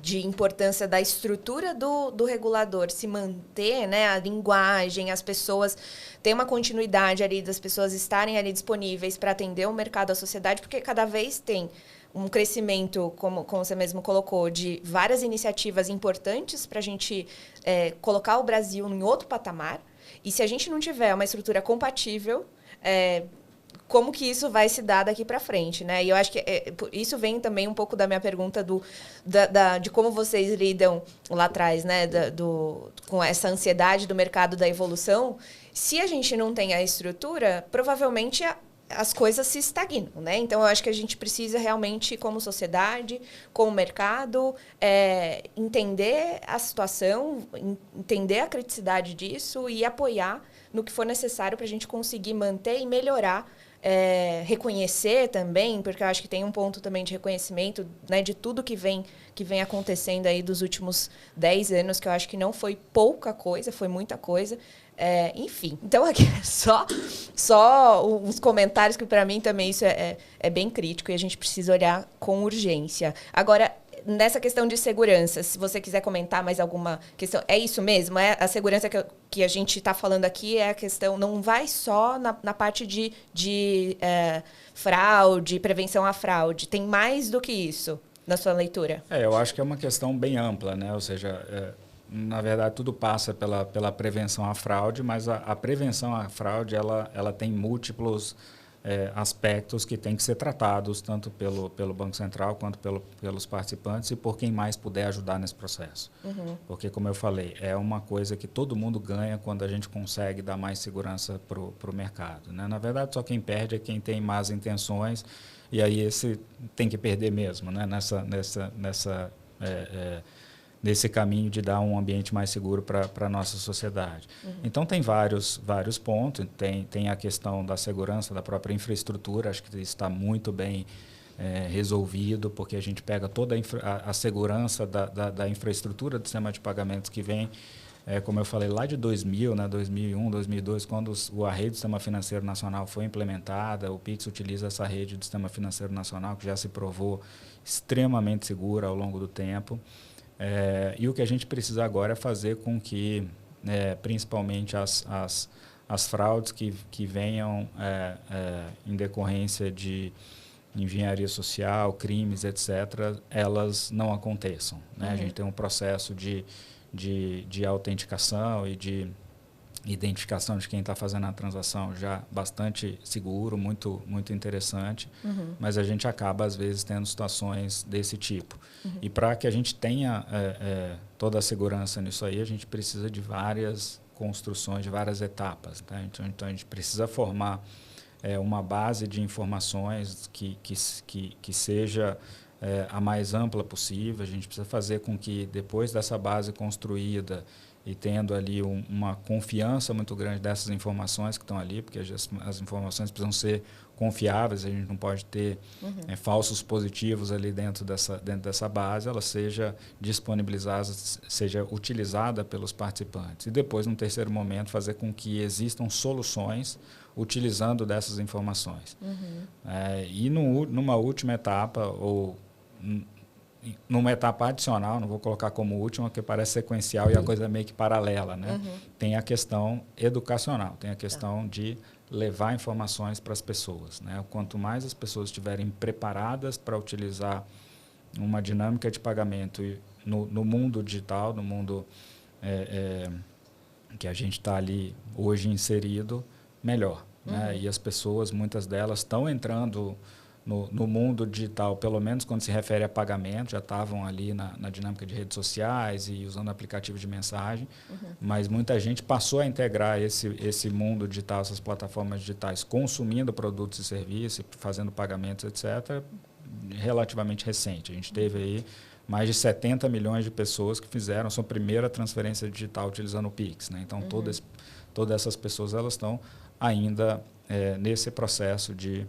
de importância da estrutura do regulador se manter, né, a linguagem, as pessoas ter uma continuidade ali, das pessoas estarem ali disponíveis para atender o mercado, a sociedade, porque cada vez tem um crescimento, como você mesmo colocou, de várias iniciativas importantes para a gente colocar o Brasil em outro patamar. E se a gente não tiver uma estrutura compatível, como que isso vai se dar daqui para frente, né? E eu acho que isso vem também um pouco da minha pergunta de como vocês lidam lá atrás, né? Com essa ansiedade do mercado da evolução. Se a gente não tem a estrutura, provavelmente as coisas se estagnam, né? Então, eu acho que a gente precisa realmente, como sociedade, como mercado, entender a situação, entender a criticidade disso e apoiar no que for necessário para a gente conseguir manter e melhorar. Reconhecer também, porque eu acho que tem um ponto também de reconhecimento, né, de tudo que vem acontecendo aí dos últimos 10 anos, que eu acho que não foi pouca coisa, foi muita coisa. Enfim, então aqui só uns comentários que para mim também isso é bem crítico e a gente precisa olhar com urgência. Agora, nessa questão de segurança, se você quiser comentar mais alguma questão, é isso mesmo? É a segurança que a gente está falando aqui, é a questão, não vai só na parte de fraude, prevenção à fraude, tem mais do que isso na sua leitura? Eu acho que é uma questão bem ampla, né? Ou seja, na verdade, tudo passa pela prevenção à fraude, mas a prevenção à fraude ela tem múltiplos aspectos que têm que ser tratados tanto pelo Banco Central quanto pelos participantes e por quem mais puder ajudar nesse processo. Porque, como eu falei, é uma coisa que todo mundo ganha quando a gente consegue dar mais segurança para o mercado, né? Na verdade, só quem perde é quem tem más intenções e aí esse tem que perder mesmo, né? Nesse caminho de dar um ambiente mais seguro para a nossa sociedade. Então, tem vários pontos. Tem a questão da segurança da própria infraestrutura. Acho que isso está muito bem resolvido, porque a gente pega toda a segurança da infraestrutura do sistema de pagamentos que vem, como eu falei, lá de 2000, né, 2001, 2002, quando a rede do Sistema Financeiro Nacional foi implementada, o Pix utiliza essa rede do Sistema Financeiro Nacional, que já se provou extremamente segura ao longo do tempo. E o que a gente precisa agora é fazer com que, principalmente as fraudes que venham em decorrência de engenharia social, crimes, etc., elas não aconteçam, né? A gente tem um processo de autenticação e de identificação de quem está fazendo a transação já bastante seguro, muito, muito interessante, mas a gente acaba, às vezes, tendo situações desse tipo. E para que a gente tenha toda a segurança nisso aí, a gente precisa de várias construções, de várias etapas, tá? Então, a gente precisa formar uma base de informações que seja a mais ampla possível. A gente precisa fazer com que, depois dessa base construída, e tendo ali uma confiança muito grande dessas informações que estão ali, porque as informações precisam ser confiáveis, a gente não pode ter falsos positivos ali dentro dessa base, ela seja disponibilizada, seja utilizada pelos participantes. E depois, num terceiro momento, fazer com que existam soluções utilizando dessas informações. E numa última etapa, ou numa etapa adicional, não vou colocar como última, porque parece sequencial e a coisa é meio que paralela, né? Tem a questão educacional, tem a questão de levar informações para as pessoas, né? Quanto mais as pessoas estiverem preparadas para utilizar uma dinâmica de pagamento no mundo digital, no mundo que a gente está ali hoje inserido, melhor, né? E as pessoas, muitas delas, estão entrando no mundo digital, pelo menos quando se refere a pagamento, já estavam ali na dinâmica de redes sociais e usando aplicativo de mensagem, mas muita gente passou a integrar esse mundo digital, essas plataformas digitais, consumindo produtos e serviços, fazendo pagamentos, etc., relativamente recente. A gente teve aí mais de 70 milhões de pessoas que fizeram sua primeira transferência digital utilizando o Pix, né? Então, todas essas pessoas elas estão ainda nesse processo de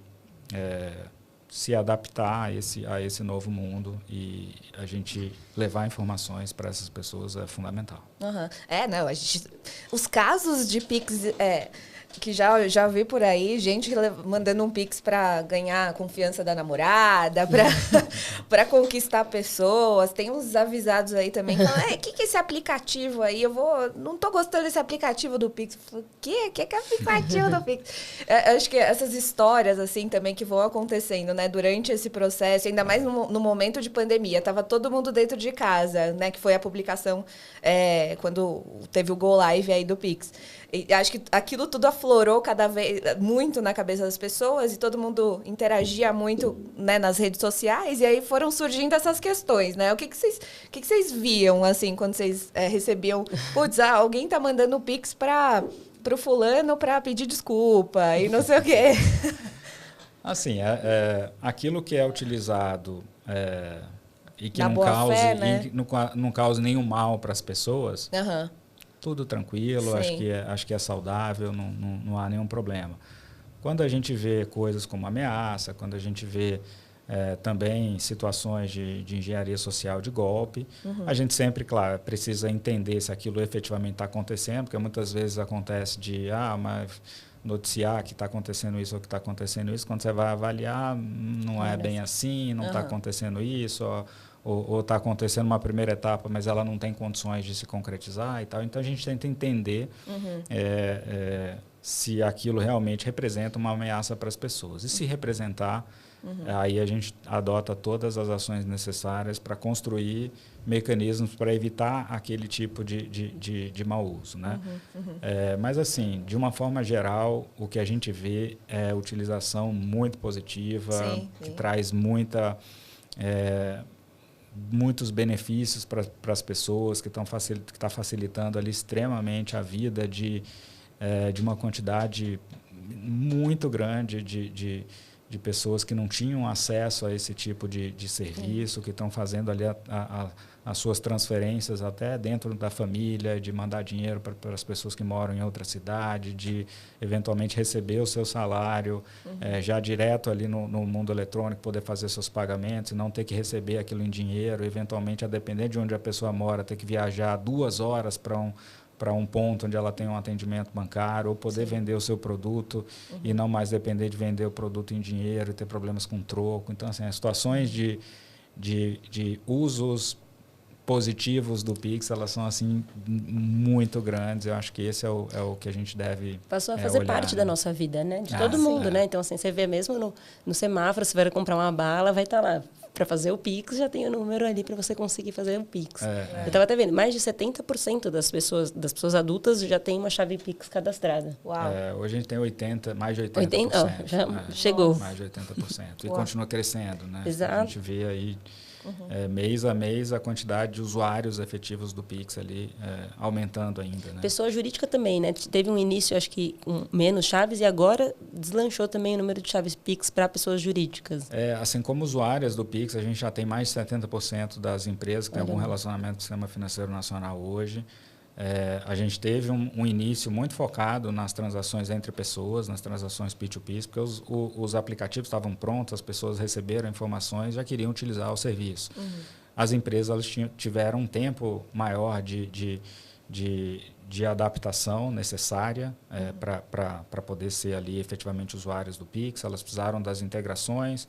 se adaptar a esse novo mundo, e a gente levar informações para essas pessoas é fundamental. Não, os casos de Pix que já vi por aí, gente mandando um Pix para ganhar a confiança da namorada, para conquistar pessoas. Tem uns avisados aí também, falando, o que é esse aplicativo aí? Não tô gostando desse aplicativo do Pix. O que é aplicativo do Pix? Acho que essas histórias, assim, também que vão acontecendo, né, durante esse processo, ainda mais no momento de pandemia, tava todo mundo dentro de casa, né, que foi a publicação quando teve o Go Live aí do Pix. E acho que aquilo tudo aflorou cada vez muito na cabeça das pessoas, e todo mundo interagia muito, né, nas redes sociais, e aí foram surgindo essas questões, né? O que vocês viam, assim, quando vocês recebiam, putz, alguém tá mandando o Pix pro fulano para pedir desculpa e não sei o quê. Assim, aquilo que é utilizado e que não cause nenhum mal para as pessoas, tudo tranquilo, acho que é saudável, não há nenhum problema. Quando a gente vê coisas como ameaça, quando a gente vê também situações de engenharia social de golpe, a gente sempre, claro, precisa entender se aquilo efetivamente está acontecendo, porque muitas vezes acontece mas noticiar que está acontecendo isso ou que está acontecendo isso, quando você vai avaliar, não é bem assim, não está acontecendo isso, ou está acontecendo uma primeira etapa, mas ela não tem condições de se concretizar e tal. Então, a gente tenta entender se aquilo realmente representa uma ameaça para as pessoas. E se representar, aí a gente adota todas as ações necessárias para construir mecanismos para evitar aquele tipo de mau uso, né? Mas, assim, de uma forma geral, o que a gente vê é utilização muito positiva, que traz muitos benefícios para as pessoas, que está facilitando ali extremamente a vida de uma quantidade muito grande de pessoas que não tinham acesso a esse tipo de serviço, que estão fazendo ali as suas transferências até dentro da família, de mandar dinheiro para as pessoas que moram em outra cidade, de eventualmente receber o seu salário já direto ali no mundo eletrônico, poder fazer seus pagamentos e não ter que receber aquilo em dinheiro, eventualmente, a depender de onde a pessoa mora, ter que viajar 2 horas para um ponto onde ela tem um atendimento bancário, ou poder vender o seu produto e não mais depender de vender o produto em dinheiro e ter problemas com troco. Então, assim, as situações de usos positivos do Pix, elas são, assim, muito grandes. Eu acho que esse é o que a gente deve Passou a fazer parte da nossa vida, né? De todo mundo, né? Então, assim, você vê mesmo no semáforo, você vai comprar uma bala, vai estar lá. Para fazer o Pix, já tem o número ali para você conseguir fazer o Pix. Eu estava até vendo, mais de 70% das pessoas adultas já tem uma chave Pix cadastrada. Uau. Hoje a gente tem mais de 80%. Já chegou. Mais de 80%. E continua crescendo, né? Exato. A gente vê aí, mês a mês, a quantidade de usuários efetivos do Pix ali aumentando ainda, né? Pessoa jurídica também, né? Teve um início, acho que com menos chaves, e agora deslanchou também o número de chaves Pix para pessoas jurídicas. Assim como usuárias do Pix, a gente já tem mais de 70% das empresas que têm algum relacionamento com o sistema financeiro nacional hoje. A gente teve um início muito focado nas transações entre pessoas, nas transações P2P, porque os aplicativos estavam prontos, as pessoas receberam informações e já queriam utilizar o serviço. As empresas elas tiveram um tempo maior de adaptação necessária para poder ser ali efetivamente usuários do Pix. Elas precisaram das integrações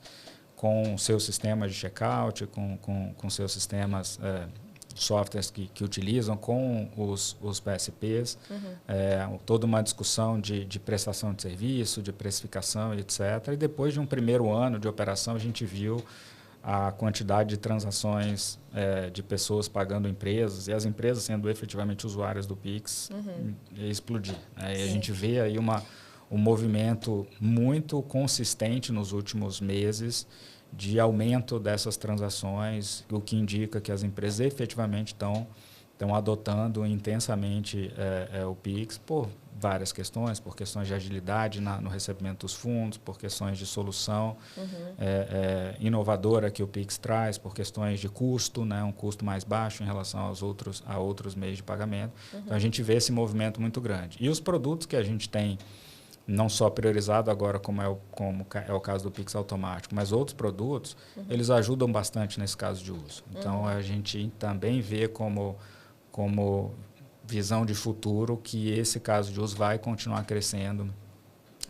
com seus sistemas de checkout, com seus sistemas, softwares que utilizam, com os PSPs, toda uma discussão de prestação de serviço, de precificação, etc. E depois de um primeiro ano de operação, a gente viu a quantidade de transações de pessoas pagando empresas e as empresas sendo efetivamente usuárias do Pix explodir. E a gente vê aí um movimento muito consistente nos últimos meses de aumento dessas transações, o que indica que as empresas efetivamente estão adotando intensamente o Pix por várias questões, por questões de agilidade no recebimento dos fundos, por questões de solução inovadora que o Pix traz, por questões de custo, né, um custo mais baixo em relação a outros meios de pagamento. Então, a gente vê esse movimento muito grande. E os produtos que a gente tem, não só priorizado agora, como é o caso do Pix automático, mas outros produtos, eles ajudam bastante nesse caso de uso. Então, a gente também vê como visão de futuro que esse caso de uso vai continuar crescendo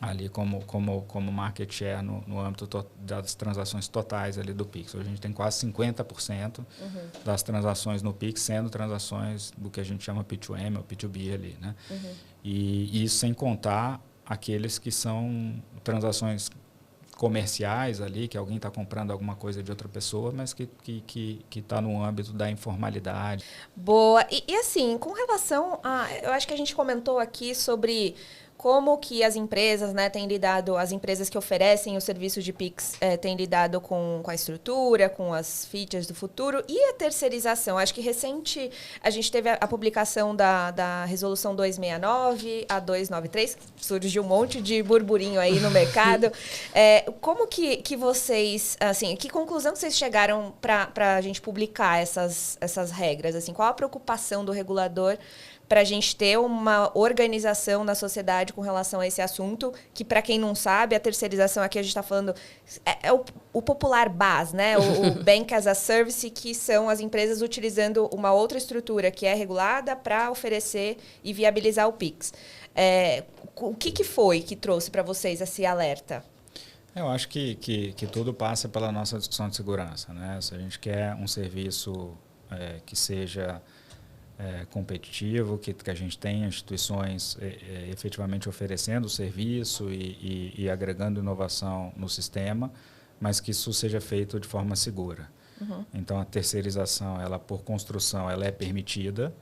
ali como market share no âmbito das transações totais ali do Pix. Hoje a gente tem quase 50% das transações no Pix sendo transações do que a gente chama P2M ou P2B ali, né? E isso sem contar aqueles que são transações comerciais ali, que alguém está comprando alguma coisa de outra pessoa, mas que está no âmbito da informalidade. Boa. E assim, com relação eu acho que a gente comentou aqui sobre como que as empresas, né, têm lidado, as empresas que oferecem o serviço de Pix têm lidado com a estrutura, com as features do futuro e a terceirização. Acho que recente a gente teve a publicação da Resolução 269, a 293, surgiu um monte de burburinho aí no mercado. Como que vocês, assim, que conclusão que vocês chegaram para a gente publicar essas regras? Assim, qual a preocupação do regulador para a gente ter uma organização na sociedade com relação a esse assunto, que, para quem não sabe, a terceirização aqui a gente está falando o popular BaaS, né? o Bank as a Service, que são as empresas utilizando uma outra estrutura que é regulada para oferecer e viabilizar o Pix. O que foi que trouxe para vocês esse alerta? Eu acho que tudo passa pela nossa discussão de segurança, né? Se a gente quer um serviço que seja competitivo, que a gente tenha instituições efetivamente oferecendo o serviço e agregando inovação no sistema, mas que isso seja feito de forma segura. Então, a terceirização, ela por construção, ela é permitida,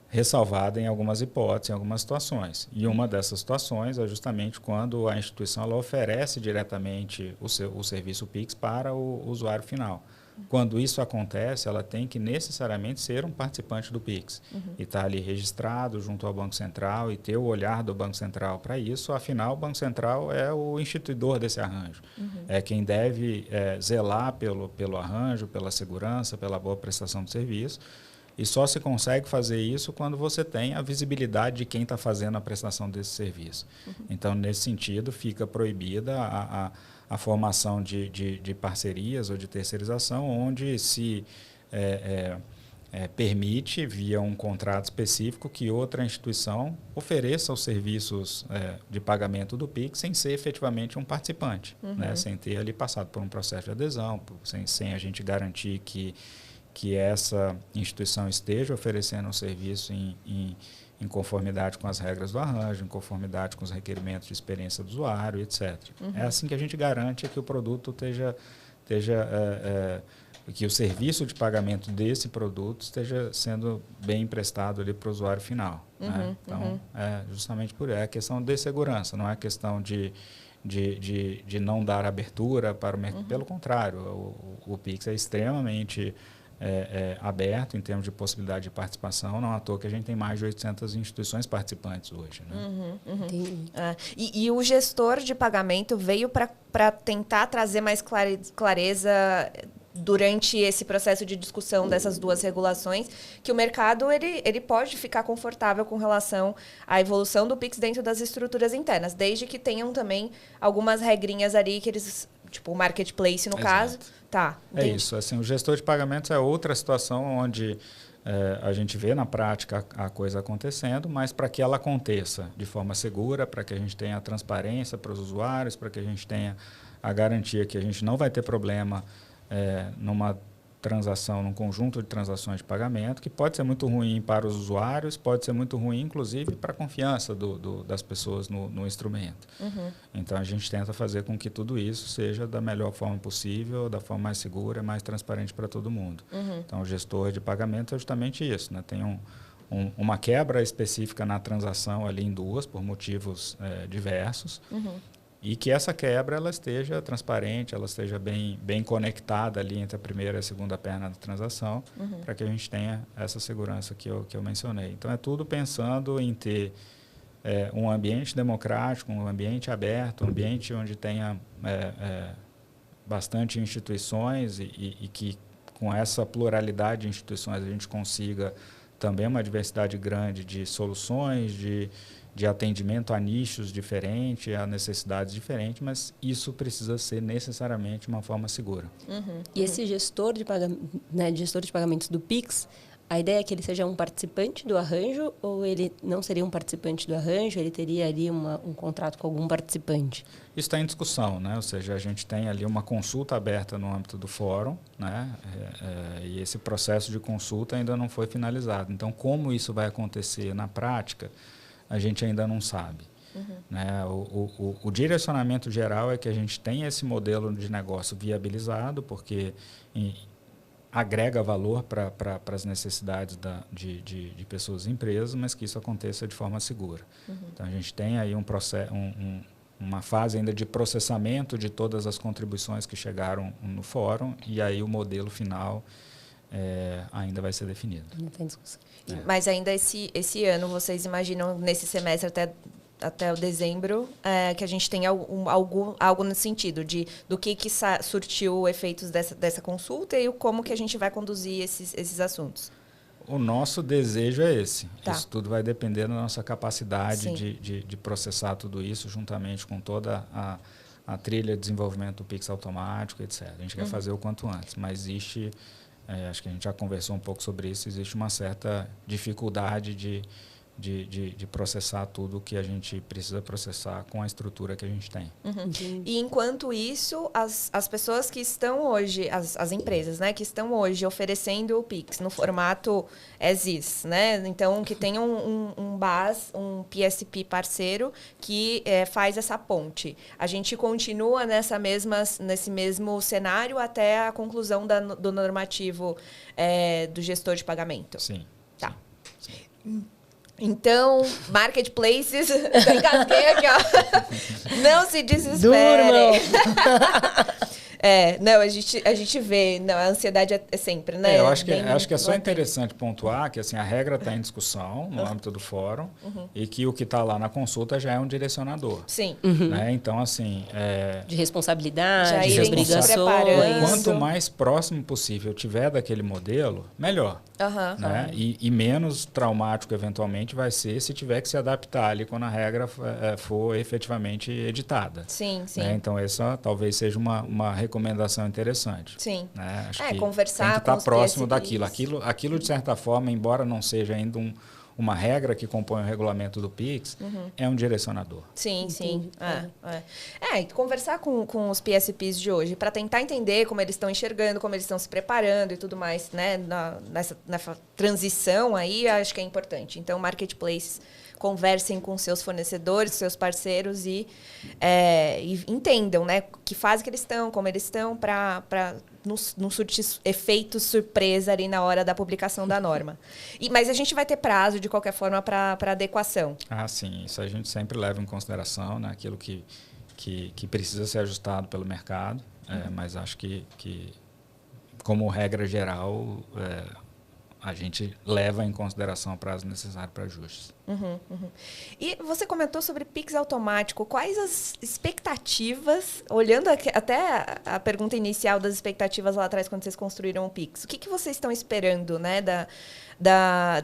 ressalvada em algumas hipóteses, em algumas situações. E uma dessas situações é justamente quando a instituição ela oferece diretamente o serviço Pix para o usuário final. Quando isso acontece, ela tem que necessariamente ser um participante do Pix e estar ali registrado junto ao Banco Central e ter o olhar do Banco Central para isso. Afinal, o Banco Central é o instituidor desse arranjo. É quem deve zelar pelo arranjo, pela segurança, pela boa prestação de serviço. E só se consegue fazer isso quando você tem a visibilidade de quem está fazendo a prestação desse serviço. Então, nesse sentido, fica proibida a formação de parcerias ou de terceirização, onde se permite, via um contrato específico, que outra instituição ofereça os serviços de pagamento do Pix sem ser efetivamente um participante, né? Sem ter ali passado por um processo de adesão, sem a gente garantir que essa instituição esteja oferecendo um serviço em conformidade com as regras do arranjo, em conformidade com os requerimentos de experiência do usuário, etc. É assim que a gente garante que o produto que o serviço de pagamento desse produto esteja sendo bem emprestado ali para o usuário final. Né? Então, justamente por é a questão de segurança, não é a questão de não dar abertura para o mercado. Pelo contrário, o Pix é extremamente aberto em termos de possibilidade de participação, não à toa que a gente tem mais de 800 instituições participantes hoje. Né? E o gestor de pagamento veio para tentar trazer mais clareza durante esse processo de discussão dessas duas regulações, que o mercado ele pode ficar confortável com relação à evolução do Pix dentro das estruturas internas, desde que tenham também algumas regrinhas ali que eles, tipo o marketplace no caso, tá. É isso, assim, o gestor de pagamentos é outra situação onde a gente vê na prática a coisa acontecendo, mas para que ela aconteça de forma segura, para que a gente tenha a transparência para os usuários, para que a gente tenha a garantia que a gente não vai ter problema numa transação, num conjunto de transações de pagamento, que pode ser muito ruim para os usuários, pode ser muito ruim, inclusive, para a confiança das pessoas no instrumento. Então, a gente tenta fazer com que tudo isso seja da melhor forma possível, da forma mais segura, mais transparente para todo mundo. Então, o gestor de pagamento é justamente isso, né? Tem uma quebra específica na transação ali em duas, por motivos diversos, e que essa quebra ela esteja transparente, ela esteja bem conectada ali entre a primeira e a segunda perna da transação, para que a gente tenha essa segurança que eu mencionei. Então, é tudo pensando em ter um ambiente democrático, um ambiente aberto, um ambiente onde tenha bastante instituições e que com essa pluralidade de instituições a gente consiga também uma diversidade grande de soluções, de atendimento a nichos diferentes, a necessidades diferentes, mas isso precisa ser necessariamente uma forma segura. E esse gestor de pagamentos do Pix, a ideia é que ele seja um participante do arranjo ou ele não seria um participante do arranjo, ele teria ali um contrato com algum participante? Isso está em discussão, né? Ou seja, a gente tem ali uma consulta aberta no âmbito do fórum, né? E esse processo de consulta ainda não foi finalizado. Então, como isso vai acontecer na prática, a gente ainda não sabe. Né? O direcionamento geral é que a gente tenha esse modelo de negócio viabilizado, porque agrega valor para as necessidades de pessoas e empresas, mas que isso aconteça de forma segura. Então, a gente tem aí uma fase ainda de processamento de todas as contribuições que chegaram no fórum, e aí o modelo final ainda vai ser definido. Ainda tem discussão. Mas ainda esse ano, vocês imaginam, nesse semestre até o dezembro, que a gente tenha algo nesse sentido, do que surtiu efeitos dessa consulta e como que a gente vai conduzir esses assuntos? O nosso desejo é esse. Tá. Isso tudo vai depender da nossa capacidade de processar tudo isso juntamente com toda a trilha de desenvolvimento do Pix automático, etc. A gente quer fazer o quanto antes, mas existe... acho que a gente já conversou um pouco sobre isso, existe uma certa dificuldade de processar tudo o que a gente precisa processar com a estrutura que a gente tem. E enquanto isso, as pessoas que estão hoje, as empresas, né, que estão hoje oferecendo o Pix no formato as is, né? Então, que tenham um PSP parceiro que faz essa ponte. A gente continua nesse mesmo cenário até a conclusão do normativo do gestor de pagamento? Sim. Tá. Sim. Então, marketplaces, engasguei aqui, ó. Não se desesperem. Não, a gente vê, não, a ansiedade é sempre, né? Eu acho que é só interessante pontuar que assim, a regra está em discussão no âmbito do fórum e que o que está lá na consulta já é um direcionador. Sim. Né? Então, assim... de responsabilidade, de obrigações. Quanto mais próximo possível tiver daquele modelo, melhor. Né? E menos traumático, eventualmente, vai ser se tiver que se adaptar ali quando a regra for efetivamente editada. Sim, sim. Né? Então, essa talvez seja uma recomendação interessante. Sim. Né? Acho que conversar tem que estar próximo daquilo. Aquilo, de certa forma, embora não seja ainda uma regra que compõe o regulamento do Pix, é um direcionador. Sim, sim. Conversar com os PSPs de hoje para tentar entender como eles estão enxergando, como eles estão se preparando e tudo mais, né? Nessa transição aí, acho que é importante. Então, marketplaces, conversem com seus fornecedores, seus parceiros e entendam, né, que fase que eles estão, como eles estão, para não surtir efeitos surpresa ali na hora da publicação da norma. Mas a gente vai ter prazo, de qualquer forma, para adequação. Sim. Isso a gente sempre leva em consideração, né, aquilo que precisa ser ajustado pelo mercado, mas acho que como regra geral, a gente leva em consideração o prazo necessário para ajustes. E você comentou sobre Pix automático. Quais as expectativas, olhando até a pergunta inicial das expectativas lá atrás, quando vocês construíram o Pix, o que vocês estão esperando, né,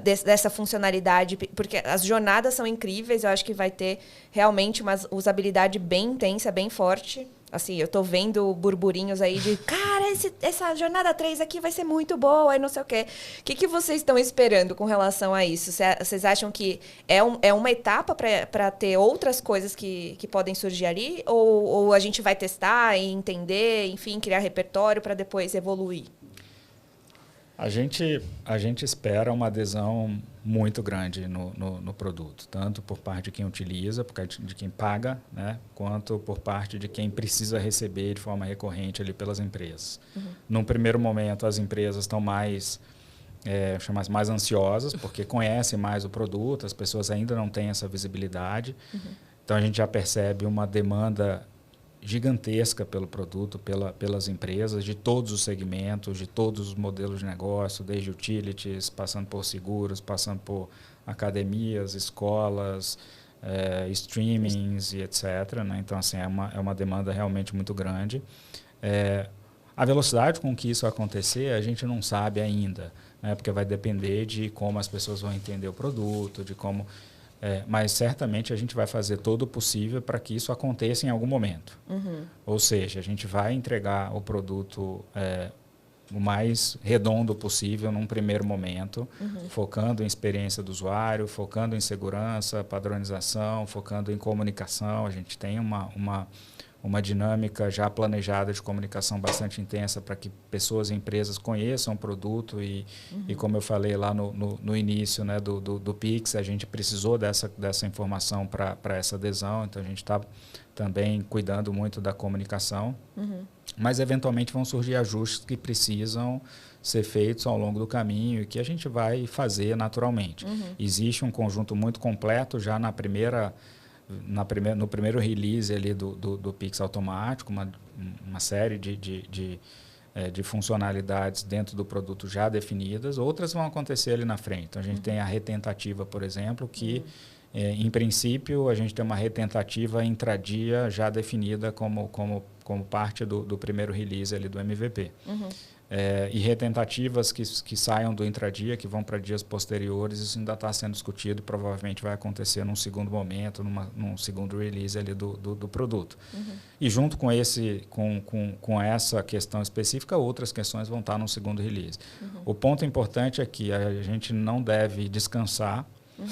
dessa funcionalidade? Porque as jornadas são incríveis, eu acho que vai ter realmente uma usabilidade bem intensa, bem forte. Assim, eu tô vendo burburinhos aí de, cara, essa jornada 3 aqui vai ser muito boa e não sei o quê. O que vocês estão esperando com relação a isso? Vocês acham que é uma etapa para ter outras coisas que podem surgir ali? Ou a gente vai testar e entender, enfim, criar repertório para depois evoluir? A gente espera uma adesão muito grande no produto, tanto por parte de quem utiliza, de quem paga, né, quanto por parte de quem precisa receber de forma recorrente ali pelas empresas. Num primeiro momento, as empresas estão mais ansiosas, porque conhecem mais o produto, as pessoas ainda não têm essa visibilidade. Então, a gente já percebe uma demanda gigantesca pelo produto, pelas empresas, de todos os segmentos, de todos os modelos de negócio, desde utilities, passando por seguros, passando por academias, escolas, streamings e etc. Né? Então, assim, é uma demanda realmente muito grande. A velocidade com que isso vai acontecer, a gente não sabe ainda, né? Porque vai depender de como as pessoas vão entender o produto, de como... mas certamente a gente vai fazer todo o possível para que isso aconteça em algum momento. Ou seja, a gente vai entregar o produto o mais redondo possível num primeiro momento, focando em experiência do usuário, focando em segurança, padronização, focando em comunicação. A gente tem uma dinâmica já planejada de comunicação bastante intensa para que pessoas e empresas conheçam o produto e como eu falei lá no início, né, do Pix, a gente precisou dessa informação para essa adesão, então a gente está também cuidando muito da comunicação, mas eventualmente vão surgir ajustes que precisam ser feitos ao longo do caminho e que a gente vai fazer naturalmente. Existe um conjunto muito completo já no primeiro release ali do Pix automático, uma série de funcionalidades dentro do produto já definidas, outras vão acontecer ali na frente. Então, a gente tem a retentativa, por exemplo, que, em princípio, a gente tem uma retentativa intradia já definida como parte do primeiro release ali do MVP. E retentativas que saiam do intradia, que vão para dias posteriores, isso ainda está sendo discutido e provavelmente vai acontecer num segundo momento, num segundo release ali do produto. E junto com essa questão específica, outras questões vão estar no segundo release. O ponto importante é que a gente não deve descansar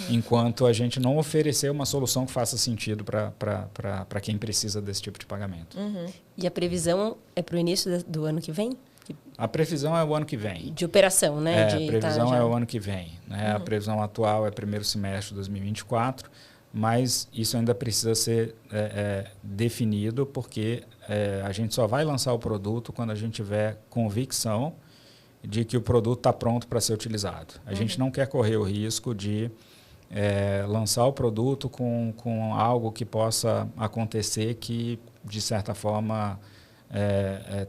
enquanto a gente não oferecer uma solução que faça sentido para quem precisa desse tipo de pagamento. E a previsão é para o início do ano que vem? A previsão é o ano que vem. De operação, né? A previsão é o ano que vem. Né? A previsão atual é primeiro semestre de 2024, mas isso ainda precisa ser definido, porque a gente só vai lançar o produto quando a gente tiver convicção de que o produto está pronto para ser utilizado. A gente não quer correr o risco de lançar o produto com algo que possa acontecer que, de certa forma...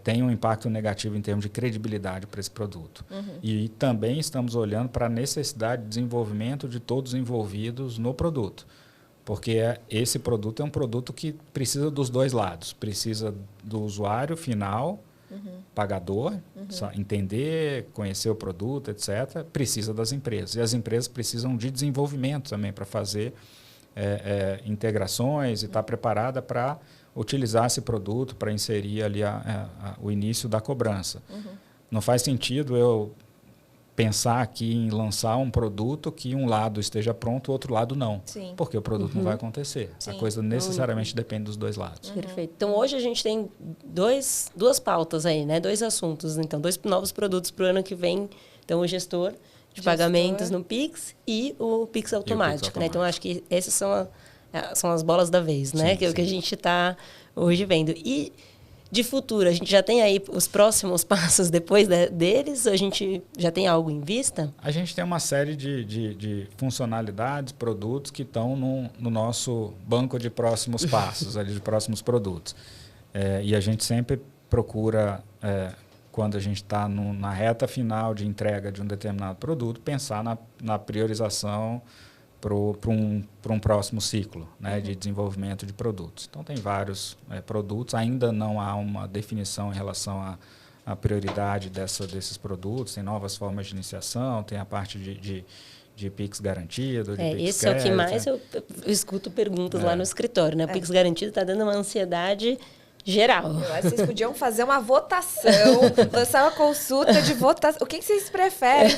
tem um impacto negativo em termos de credibilidade para esse produto. E também estamos olhando para a necessidade de desenvolvimento de todos os envolvidos no produto, porque esse produto é um produto que precisa dos dois lados, precisa do usuário final, pagador, entender, conhecer o produto, etc., precisa das empresas. E as empresas precisam de desenvolvimento também para fazer integrações e estar preparada para utilizar esse produto para inserir ali o início da cobrança. Não faz sentido eu pensar aqui em lançar um produto que um lado esteja pronto, o outro lado não. Sim. Porque o produto não vai acontecer. Sim. A coisa necessariamente depende dos dois lados. Perfeito. Então, hoje a gente tem duas pautas aí, né? 2 assuntos. Então, 2 novos produtos para o ano que vem. Então, o gestor de pagamentos no Pix e o Pix automático. Né? Então, acho que essas são as bolas da vez, né? Sim, que é o que a gente está hoje vendo. E de futuro, a gente já tem aí os próximos passos depois deles? A gente já tem algo em vista? A gente tem uma série de funcionalidades, produtos que estão no nosso banco de próximos passos, ali, de próximos produtos. E a gente sempre procura quando a gente está na reta final de entrega de um determinado produto, pensar na priorização para um próximo ciclo, né, de desenvolvimento de produtos. Então, tem vários produtos, ainda não há uma definição em relação à prioridade desses produtos, tem novas formas de iniciação, tem a parte de Pix garantido, de Pix esse crédito. É o que mais eu escuto perguntas lá no escritório, né? O Pix garantido está dando uma ansiedade geral. Eu acho que vocês podiam fazer uma votação, lançar uma consulta de votação. O que vocês preferem?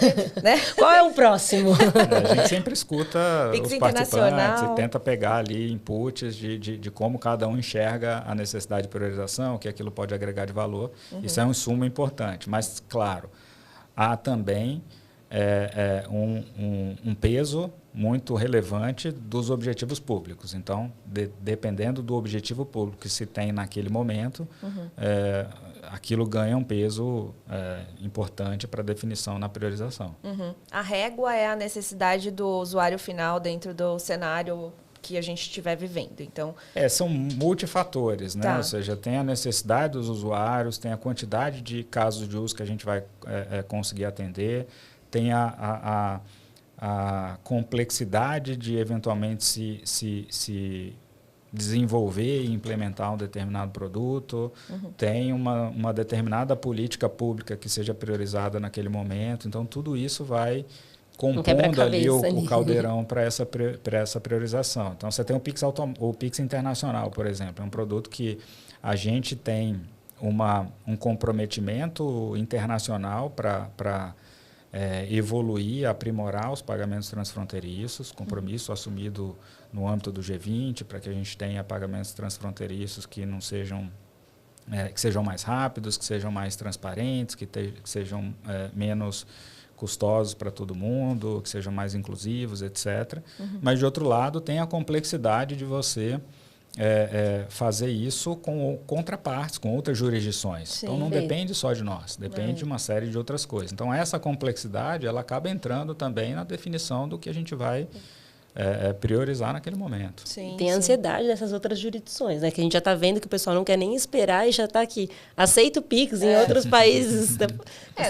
Né? Qual é o próximo? A gente sempre escuta Pix os participantes e tenta pegar ali inputs de como cada um enxerga a necessidade de priorização, o que aquilo pode agregar de valor. Isso é um insumo importante. Mas, claro, há também um peso muito relevante dos objetivos públicos. Então, dependendo do objetivo público que se tem naquele momento, aquilo ganha um peso importante para a definição na priorização. A régua é a necessidade do usuário final dentro do cenário que a gente estiver vivendo. Então, são multifatores, né? Tá. Ou seja, tem a necessidade dos usuários, tem a quantidade de casos de uso que a gente vai conseguir atender, tem a complexidade de eventualmente se desenvolver e implementar um determinado produto, tem uma determinada política pública que seja priorizada naquele momento. Então, tudo isso vai compondo ali o caldeirão para essa priorização. Então, você tem o Pix Internacional, por exemplo, é um produto que a gente tem um comprometimento internacional para evoluir, aprimorar os pagamentos transfronteiriços, compromisso assumido no âmbito do G20, para que a gente tenha pagamentos transfronteiriços que não sejam que sejam mais rápidos, que sejam mais transparentes, que sejam menos custosos para todo mundo, que sejam mais inclusivos, etc. Mas, de outro lado, tem a complexidade de você fazer isso com contrapartes, com outras jurisdições. Sim, então, não depende só de nós, depende de uma série de outras coisas. Então, essa complexidade ela acaba entrando também na definição do que a gente vai priorizar naquele momento. Sim, tem a ansiedade dessas outras jurisdições, né? Que a gente já está vendo que o pessoal não quer nem esperar e já está aqui. Aceita o Pix em outros países.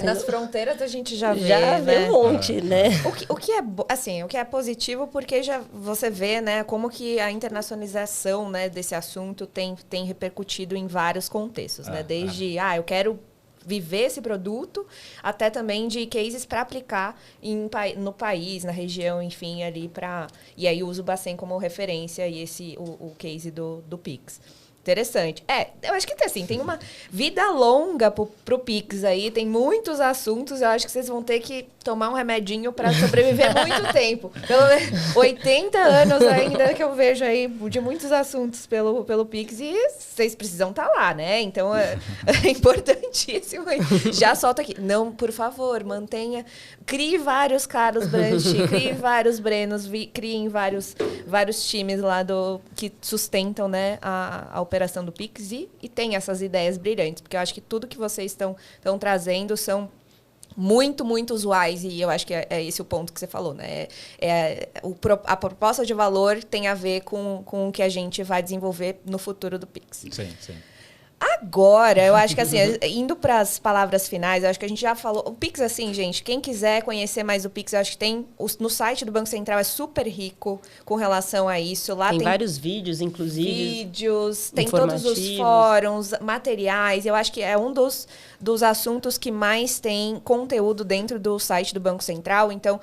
Nas fronteiras a gente já vê um monte, né? O que é positivo, porque já você vê, né, como que a internacionalização, né, desse assunto tem repercutido em vários contextos, né? Desde, eu quero viver esse produto, até também de cases para aplicar no país, na região, enfim, ali e aí uso o Bacen como referência e o case do Pix. Interessante. Eu acho que assim, tem uma vida longa pro Pix aí, tem muitos assuntos, eu acho que vocês vão ter que tomar um remedinho para sobreviver muito tempo. Pelo menos 80 anos ainda que eu vejo aí de muitos assuntos pelo Pix e vocês precisam estar lá, né? Então, é importantíssimo. Já solta aqui. Não, por favor, mantenha, crie vários Carlos Brandt, crie vários Brenos, criem vários times lá que sustentam, né, a operação do Pix e tem essas ideias brilhantes, porque eu acho que tudo que vocês estão trazendo são muito, muito usuais, e eu acho que é esse o ponto que você falou, né? A proposta de valor tem a ver com o que a gente vai desenvolver no futuro do Pix. Sim, sim. Agora, eu acho que assim, indo para as palavras finais, eu acho que a gente já falou. O Pix, assim, gente, quem quiser conhecer mais o Pix, eu acho que tem. No site do Banco Central é super rico com relação a isso. Lá tem vários vídeos, inclusive. Vídeos, tem todos os fóruns, materiais. Eu acho que é um dos assuntos que mais tem conteúdo dentro do site do Banco Central. Então,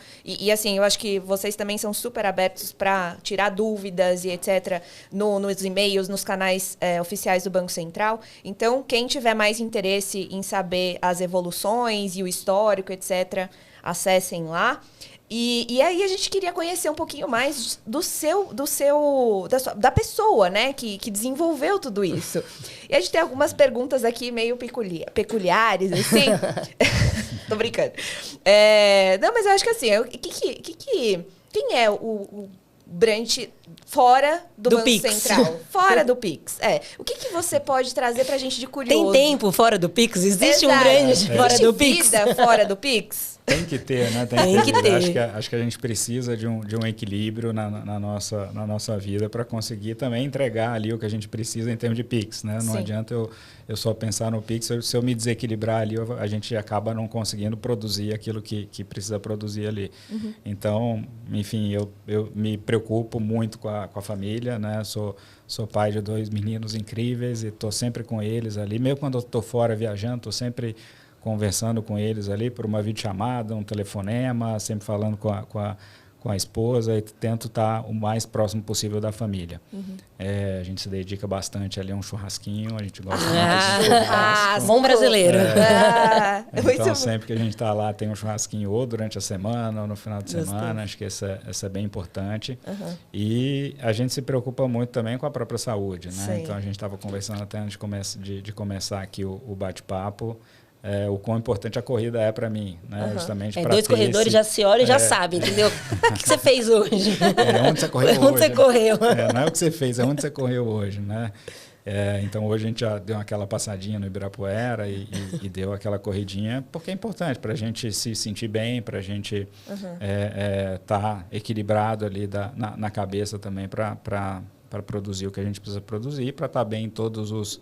assim, eu acho que vocês também são super abertos para tirar dúvidas e etc. nos e-mails, nos canais oficiais do Banco Central. Então, quem tiver mais interesse em saber as evoluções e o histórico, etc., acessem lá. E aí a gente queria conhecer um pouquinho mais da pessoa, né, que desenvolveu tudo isso. E a gente tem algumas perguntas aqui meio peculiares, assim. Tô brincando. Não, mas eu acho que assim, quem é o Brandt fora do Banco Pix. Central, fora do Pix. O que você pode trazer pra gente de curioso? Tem tempo fora do Pix? Existe um Brandt fora do Pix? Vida fora do Pix? Tem que ter, né? Tem que ter. Acho que a gente precisa de um equilíbrio na nossa vida para conseguir também entregar ali o que a gente precisa em termos de Pix, né? Não adianta eu só pensar no Pix, se eu me desequilibrar ali, a gente acaba não conseguindo produzir aquilo que precisa produzir ali. Então, enfim, eu me preocupo muito com a família, né? Sou pai de 2 meninos incríveis e estou sempre com eles ali. Mesmo quando eu estou fora viajando, estou sempre conversando com eles ali por uma videochamada, um telefonema, sempre falando com a esposa e tento estar o mais próximo possível da família. A gente se dedica bastante ali a um churrasquinho, a gente gosta muito de churrasco. Bom brasileiro. Então, sempre que a gente está lá, tem um churrasquinho ou durante a semana ou no final de semana. Acho que essa é bem importante. E a gente se preocupa muito também com a própria saúde, né? Então, a gente estava conversando até antes de começar aqui o bate-papo, o quão importante a corrida é para mim, né? Justamente para 2 corredores já se olham e já sabem, entendeu? O que você fez hoje? Onde você correu hoje? Onde você correu? Não é o que você fez, é onde você correu hoje, né? Então, hoje a gente já deu aquela passadinha no Ibirapuera e deu aquela corridinha, porque é importante para a gente se sentir bem, para a gente estar equilibrado ali na cabeça também para produzir o que a gente precisa produzir, para estar bem em todos os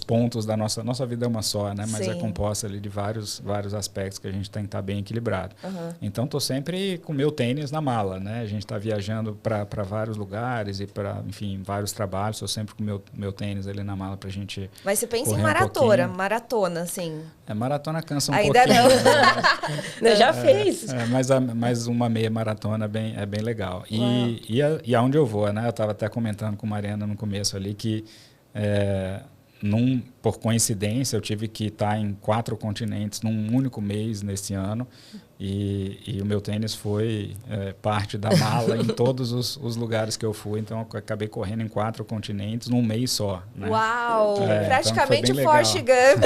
pontos da nossa vida é uma só, né? Mas é composta ali de vários aspectos que a gente tem que estar bem equilibrado. Então, estou sempre com o meu tênis na mala, né? A gente está viajando para vários lugares e para, enfim, vários trabalhos. Estou sempre com o meu tênis ali na mala para a gente. Mas você pensa em maratona, assim? Maratona cansa um Ainda pouquinho. Ainda não. Já fez. Mas uma meia maratona é bem legal. E aonde eu vou, né? Eu estava até comentando com a Mariana no começo ali que por coincidência, eu tive que estar em 4 continentes num único mês nesse ano e o meu tênis foi parte da mala em todos os lugares que eu fui. Então, eu acabei correndo em 4 continentes num mês só. Né? Uau! Praticamente o Forrest Gump.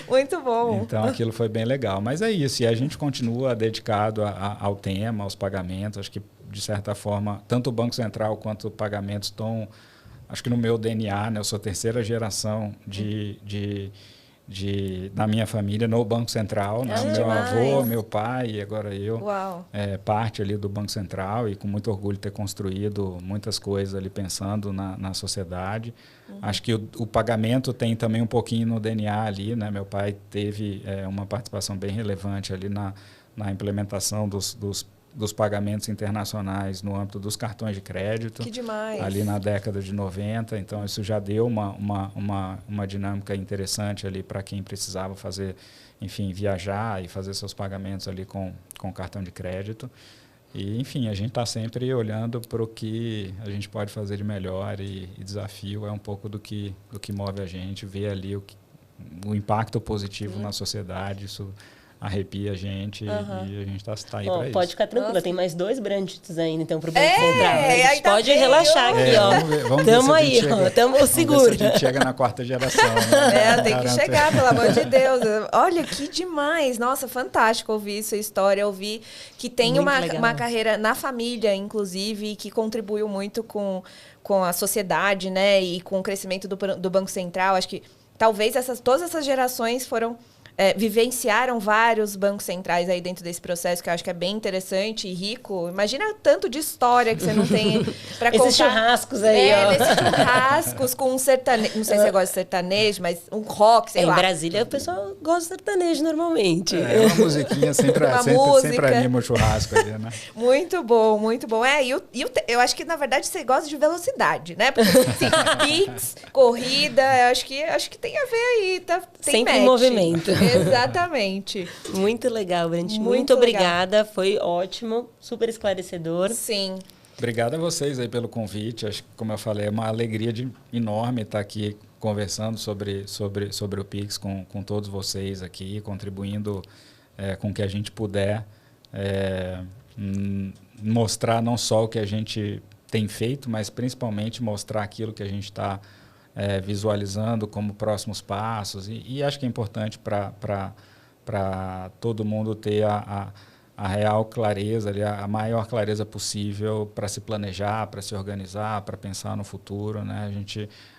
Muito bom. Então, aquilo foi bem legal. Mas é isso. E a gente continua dedicado ao tema, aos pagamentos. Acho que, de certa forma, tanto o Banco Central quanto os pagamentos estão... Acho que no meu DNA, né, eu sou a terceira geração da minha família no Banco Central. Né? Meu avô, meu pai e agora eu. Parte ali do Banco Central e com muito orgulho de ter construído muitas coisas ali pensando na sociedade. Acho que o pagamento tem também um pouquinho no DNA ali. Né? Meu pai teve uma participação bem relevante ali na implementação dos pagamentos internacionais no âmbito dos cartões de crédito. Que demais! Ali na década de 90. Então, isso já deu uma dinâmica interessante ali para quem precisava fazer, enfim, viajar e fazer seus pagamentos ali com cartão de crédito. E, enfim, a gente está sempre olhando para o que a gente pode fazer de melhor e desafio é um pouco do que move a gente, ver ali o impacto positivo na sociedade, isso arrepia a gente e a gente tá aí para isso. Pode ficar tranquila, tem mais 2 branches ainda, então, pro Banco Central. A gente pode relaxar aqui, ó. Vamos aí, ó. Tamo seguro. A gente chega na 4ª geração. Né? Tem que chegar, pelo amor de Deus. Olha, que demais. Nossa, fantástico ouvir sua história, ouvir que tem uma carreira na família, inclusive, que contribuiu muito com a sociedade, né? E com o crescimento do Banco Central. Acho que talvez todas essas gerações vivenciaram vários bancos centrais aí dentro desse processo, que eu acho que é bem interessante e rico. Imagina o tanto de história que você não tem para contar. Esses churrascos aí, ó. Esses churrascos com um sertanejo. Não sei se você gosta de sertanejo, mas um rock, sei lá. Em Brasília, o pessoal gosta de sertanejo normalmente. Uma musiquinha sempre anima o churrasco ali, né? Muito bom, muito bom. Eu acho que, na verdade, você gosta de velocidade, né? Porque, assim, Pix, corrida, eu acho que tem a ver aí. Tem sempre em movimento. Exatamente. Muito legal, Brent. Muito obrigada. Foi ótimo, super esclarecedor. Sim. Obrigado a vocês aí pelo convite. Acho que, como eu falei, é uma alegria enorme estar aqui conversando sobre o Pix com todos vocês aqui, contribuindo com o que a gente puder, mostrar não só o que a gente tem feito, mas principalmente mostrar aquilo que a gente está visualizando como próximos passos. E acho que é importante para todo mundo ter a real clareza, ali, a maior clareza possível para se planejar, para se organizar, para pensar no futuro, né?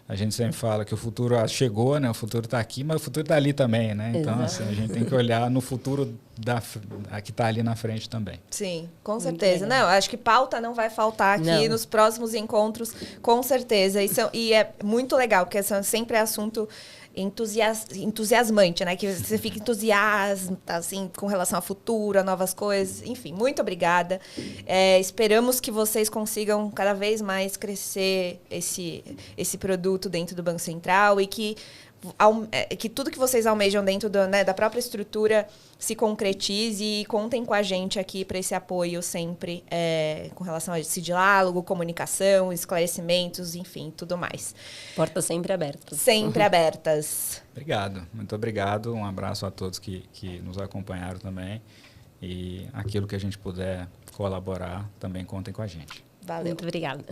A gente sempre fala que o futuro chegou, né? O futuro está aqui, mas o futuro está ali também, né? Então, assim, a gente tem que olhar no futuro que está ali na frente também. Sim, com certeza. Não, acho que pauta não vai faltar aqui nos próximos encontros, com certeza. E é muito legal, porque sempre é assunto entusiasmante, né? Que você fica entusiasmado, assim, com relação ao futuro, a novas coisas. Enfim, muito obrigada. Esperamos que vocês consigam cada vez mais crescer esse produto dentro do Banco Central e que tudo que vocês almejam dentro da própria estrutura se concretize e contem com a gente aqui para esse apoio sempre com relação a esse diálogo, comunicação, esclarecimentos, enfim, tudo mais. Portas sempre abertas. Sempre abertas. Obrigado, muito obrigado. Um abraço a todos que nos acompanharam também. E aquilo que a gente puder colaborar, também contem com a gente. Valeu. Muito obrigada.